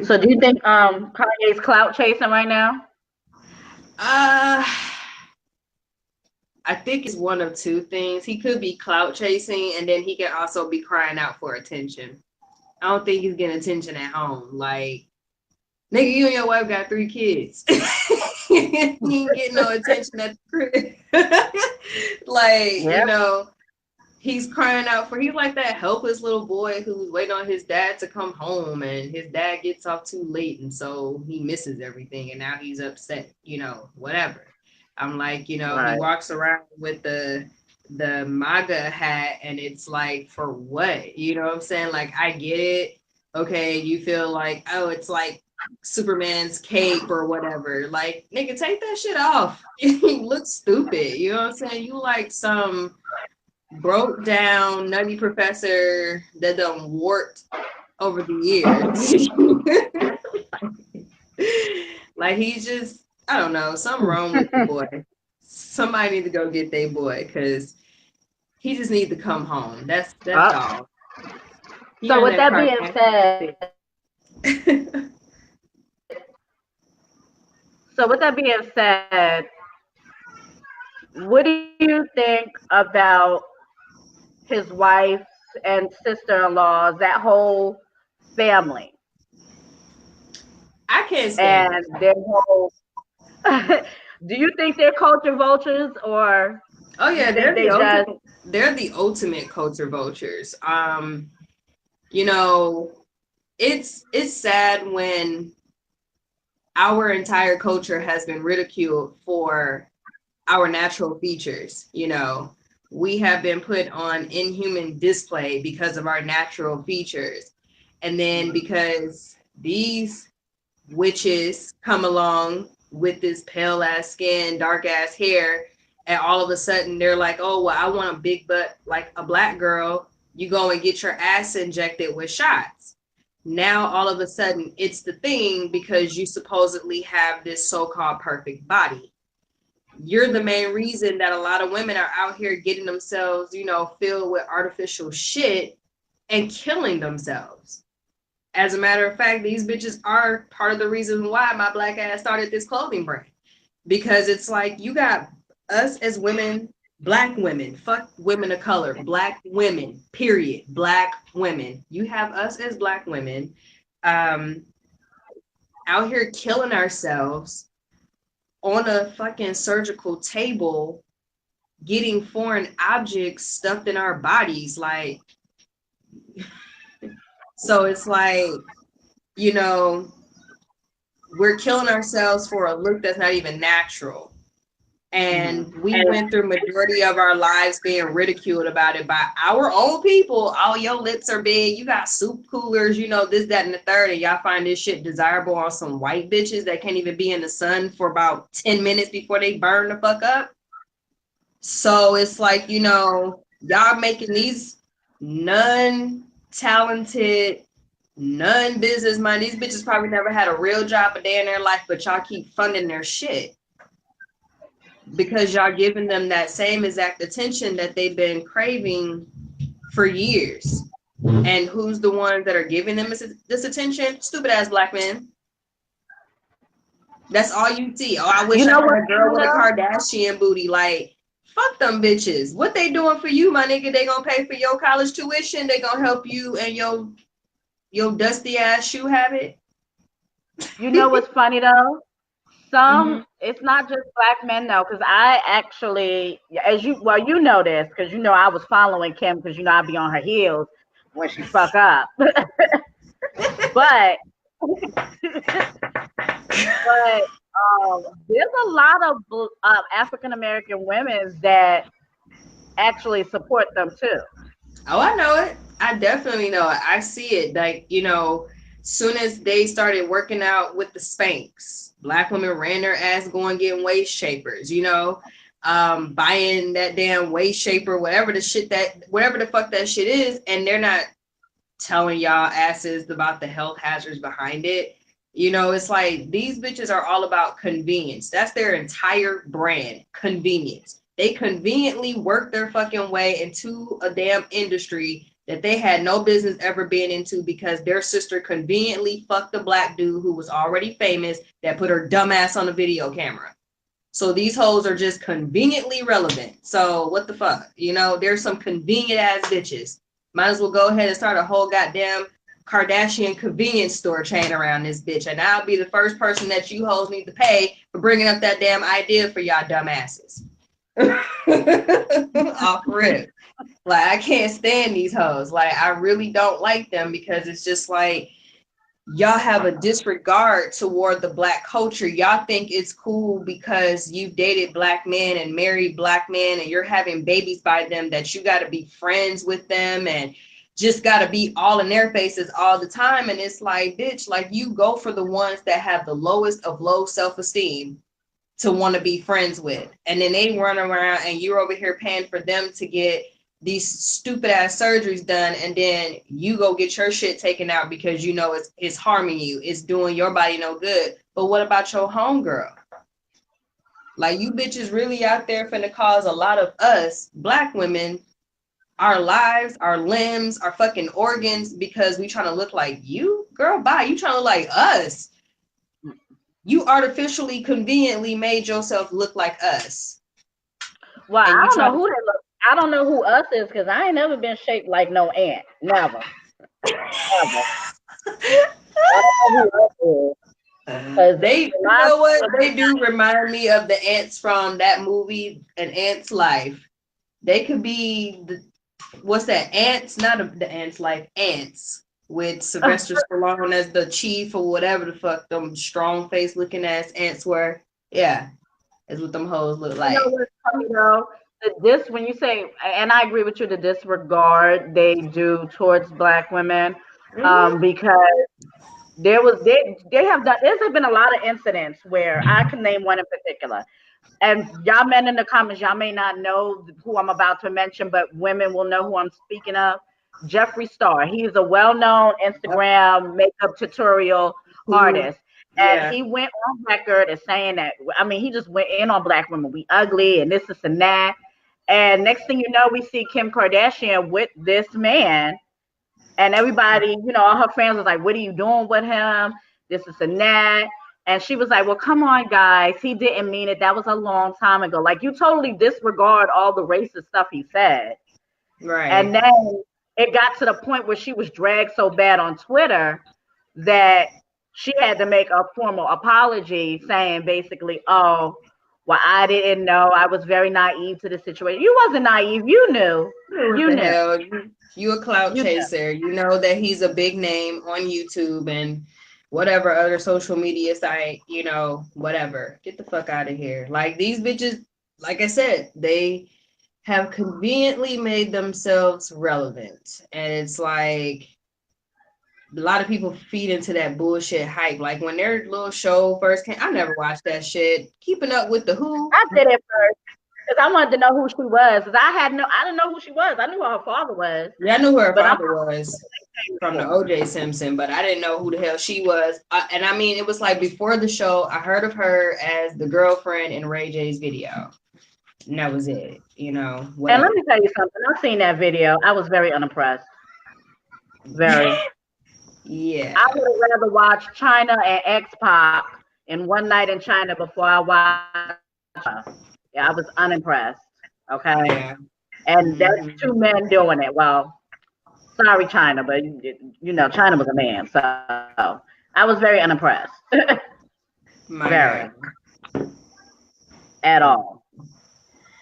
S1: So do you think Kanye's clout chasing right now?
S2: I I think it's one of two things. He could be clout chasing, and then he can also be crying out for attention. I don't think he's getting attention at home. Like, nigga, you and your wife got 3 kids. He ain't getting no attention at the crib. Like,
S1: Yep.
S2: you know, he's crying out for, he's like that helpless little boy who's waiting on his dad to come home, and his dad gets off too late, and so he misses everything, and now he's upset, you know, whatever. I'm like, you know,
S1: Right.
S2: he walks around with the MAGA hat, and it's like, for what? You know what I'm saying? Like, I get it. Okay, you feel like, oh, it's like Superman's cape or whatever. Like, nigga, take that shit off. You look stupid. You know what I'm saying? You like some broke down nutty professor that done warped over the years. Like, he's just, I don't know, something wrong with the boy. Somebody need to go get their boy, because he just needs to come home. That's all.
S1: So with that being said, what do you think about his wife and sister-in-laws, that whole family?
S2: I can't stand
S1: and their whole do you think they're culture vultures, or
S2: Oh yeah,
S1: do you think
S2: they're the ultimate culture vultures. You know, it's sad when our entire culture has been ridiculed for our natural features. You know, we have been put on inhuman display because of our natural features. And then because these witches come along with this pale ass skin, dark ass hair, and all of a sudden they're like, oh, well, I want a big butt like a black girl. You go and get your ass injected with shots. Now all of a sudden it's the thing because you supposedly have this so-called perfect body. You're the main reason that a lot of women are out here getting themselves, you know, filled with artificial shit and killing themselves. As a matter of fact, these bitches are part of the reason why my black ass started this clothing brand. Because it's like, you got us as women, black women, fuck women of color, black women, period, black women. You have us as black women out here killing ourselves on a fucking surgical table, getting foreign objects stuffed in our bodies. Like, so it's like, you know, we're killing ourselves for a look that's not even natural. And we went through majority of our lives being ridiculed about it by our own people. Oh, your lips are big. You got soup coolers, you know, this, that, and the third. And y'all find this shit desirable on some white bitches that can't even be in the sun for about 10 minutes before they burn the fuck up. So it's like, you know, y'all making these non-talented, non-business mind. These bitches probably never had a real job a day in their life, but y'all keep funding their shit because y'all giving them that same exact attention that they've been craving for years. And who's the ones that are giving them this attention? Stupid ass black men. That's all you see. Oh, I wish I had a girl with a Kardashian booty. Like, fuck them bitches. What they doing for you, my nigga? They gonna pay for your college tuition. They gonna help you and your dusty ass shoe habit.
S1: You know what's funny though? It's not just black men though, because I actually, you know this, because you know I was following Kim, because you know I'd be on her heels when she fuck up. But there's a lot of African American women that actually support them too.
S2: Oh, I know it. I definitely know it. I see it. Like, you know, soon as they started working out with the Spanx, black women ran their ass going getting waist shapers, you know, buying that damn waist shaper, whatever the fuck that shit is, and they're not telling y'all asses about the health hazards behind it. You know, it's like these bitches are all about convenience. That's their entire brand, convenience. They conveniently work their fucking way into a damn industry that they had no business ever being into because their sister conveniently fucked a black dude who was already famous that put her dumb ass on a video camera. So these hoes are just conveniently relevant. So what the fuck? You know, there's some convenient ass bitches. Might as well go ahead and start a whole goddamn Kardashian convenience store chain around this bitch. And I'll be the first person that you hoes need to pay for bringing up that damn idea for y'all dumbasses. Off rip. Like, I can't stand these hoes. Like, I really don't like them because it's just like, y'all have a disregard toward the Black culture. Y'all think it's cool because you dated Black men and married Black men and you're having babies by them that you got to be friends with them and just got to be all in their faces all the time. And it's like, bitch, like, you go for the ones that have the lowest of low self-esteem to want to be friends with. And then they run around and you're over here paying for them to get these stupid ass surgeries done, and then you go get your shit taken out because you know it's harming you, it's doing your body no good. But what about your homegirl? Like, you bitches really out there finna cause a lot of us Black women, our lives, our limbs, our fucking organs, because we trying to look like you. Girl, bye. You trying to look like us. You artificially, conveniently made yourself look like us.
S1: Well, I don't know who they look. I don't know who us is because I ain't never been shaped like no ant. Never. Never. I don't know who us is.
S2: They, you know what? They do remind me of the ants from that movie, An Ant's Life. They could be the, what's that? Ants, not the Ant's Life, Ants, with Sylvester Stallone as the chief or whatever the fuck them strong face looking ass ants were. Yeah, is what them hoes look like.
S1: You know what's funny though? When you say, and I agree with you, the disregard they do towards Black women, because there's been a lot of incidents where I can name one in particular. And y'all men in the comments, y'all may not know who I'm about to mention, but women will know who I'm speaking of. Jeffree Star. He's a well-known Instagram makeup tutorial artist. And he went on record as saying that, I mean, he just went in on Black women. We ugly and this and that. And next thing you know, we see Kim Kardashian with this man. And everybody, you know, all her fans was like, what are you doing with him? This and that. And she was like, well, come on, guys. He didn't mean it. That was a long time ago. Like, you totally disregard all the racist stuff he said.
S2: Right.
S1: And then it got to the point where she was dragged so bad on Twitter that she had to make a formal apology saying basically, oh, well, I didn't know. I was very naive to the situation. You wasn't naive. You knew. You knew.
S2: Hell, you a clout chaser. You know that he's a big name on YouTube and whatever other social media site, you know, whatever. Get the fuck out of here. Like, these bitches, like I said, they have conveniently made themselves relevant. And it's like, a lot of people feed into that bullshit hype. Like, when their little show first came, I never watched that shit. Keeping Up with the Who.
S1: I did it first because I wanted to know who she was. Because I didn't know who she was. I knew who her father was.
S2: Yeah, I knew who her father was from the O.J. Simpson, but I didn't know who the hell she was. And I mean, it was like before the show, I heard of her as the girlfriend in Ray J's video. And that was it, you know.
S1: And
S2: Whatever.
S1: let me tell you something. I've seen that video. I was very unimpressed. Very.
S2: Yeah.
S1: I would have rather watched China and X-Pac in one night in China before I watched her. Yeah, I was unimpressed. Okay.
S2: Yeah.
S1: And that's two men doing it. Well, sorry, China, but you know, China was a man. So I was very unimpressed. Very. At all.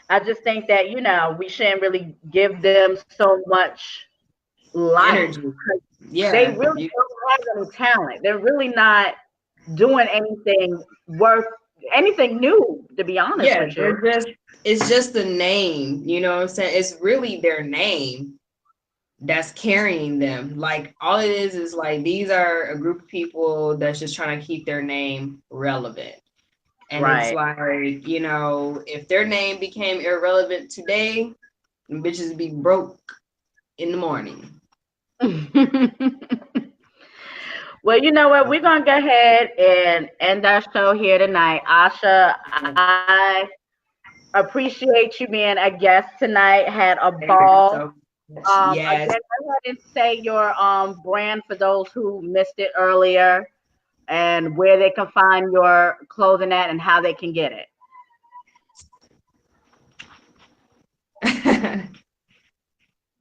S1: I just think that, you know, we shouldn't really give them so much life.
S2: Yeah.
S1: They really don't have any talent. They're really not doing anything new, to be honest with you.
S2: It's just the name, you know what I'm saying? It's really their name that's carrying them. Like, all it is like, these are a group of people that's just trying to keep their name relevant. And It's like, you know, if their name became irrelevant today, bitches be broke in the morning.
S1: Well, you know what? We're going to go ahead and end our show here tonight. Asha, I appreciate you being a guest tonight. Had a ball. Yes. Again, go ahead and say your brand for those who missed it earlier and where they can find your clothing at and how they can get it.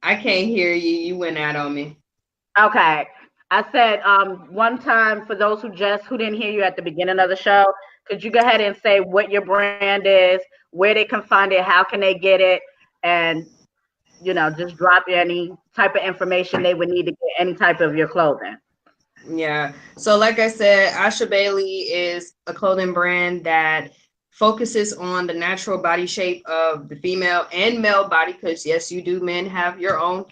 S2: I can't hear you. You went out on me.
S1: Okay. I said one time for those who didn't hear you at the beginning of the show, could you go ahead and say what your brand is, where they can find it, how can they get it, and just drop any type of information they would need to get any type of your clothing.
S2: Yeah. So, like I said, ASHA Bailey is a clothing brand that focuses on the natural body shape of the female and male body. Because yes, you do men have your own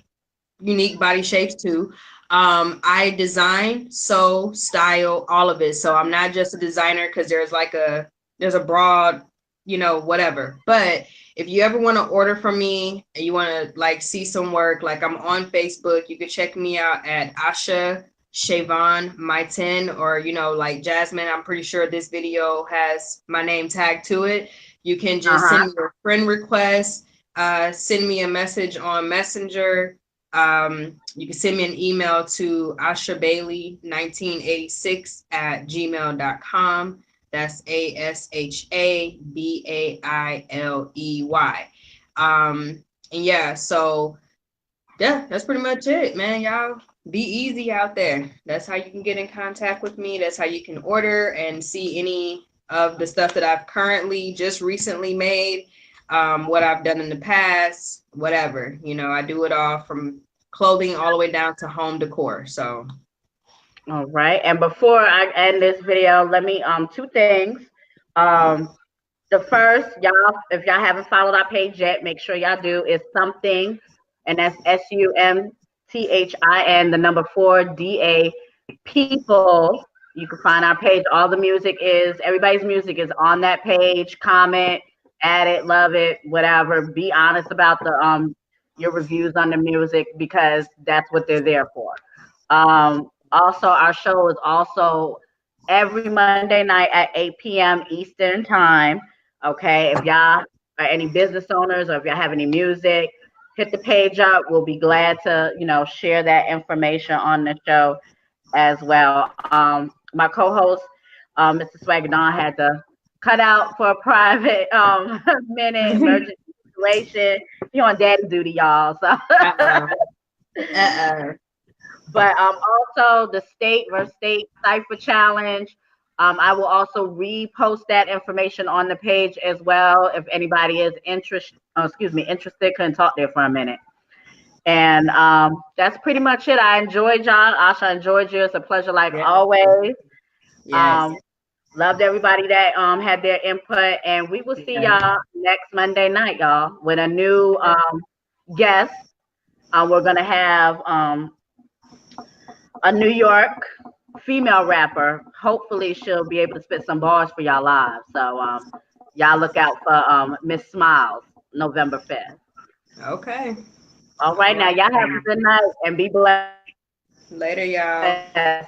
S2: unique body shapes too. I design, sew, style, all of it. So I'm not just a designer because there's a broad, whatever. But if you ever want to order from me and you want to like see some work, like I'm on Facebook, you can check me out at Asha Shavon My 10, or like Jasmine. I'm pretty sure this video has my name tagged to it. You can just send me a friend request, send me a message on Messenger. You can send me an email to ashabailey1986@gmail.com. That's ASHABAILEY. And yeah, so yeah, that's pretty much it, man. Y'all be easy out there. That's how you can get in contact with me. That's how you can order and see any of the stuff that I've currently just recently made, what I've done in the past, whatever. I do it all from clothing all the way down to home decor. So
S1: all right. And before I end this video, let me two things. The first, y'all, if y'all haven't followed our page yet, make sure y'all do. It's something, and that's SUMTHIN, the number 4DA people. You can find our page. All the music everybody's music is on that page. Comment, add it, love it, whatever. Be honest about the your reviews on the music, because that's what they're there for. Also, our show is also every Monday night at 8 p.m. Eastern time. Okay, if y'all are any business owners or if y'all have any music, hit the page up. We'll be glad to, share that information on the show as well. My co-host, Mr. Swagadon, had to cut out for a private minute emergency situation. He on daddy duty, y'all. So. But also the state versus state cipher challenge. I will also repost that information on the page as well if anybody is interested. Couldn't talk there for a minute. And that's pretty much it. I enjoyed y'all. Asha, enjoyed you. It's a pleasure, like always.
S2: Yes.
S1: Loved everybody that had their input, and we will see y'all next Monday night, y'all, with a new guest. We're gonna have a New York female rapper. Hopefully she'll be able to spit some bars for y'all live. So y'all look out for Miss Smiles, November 5th.
S2: Okay.
S1: All right, now y'all have a good night and be blessed.
S2: Later, y'all.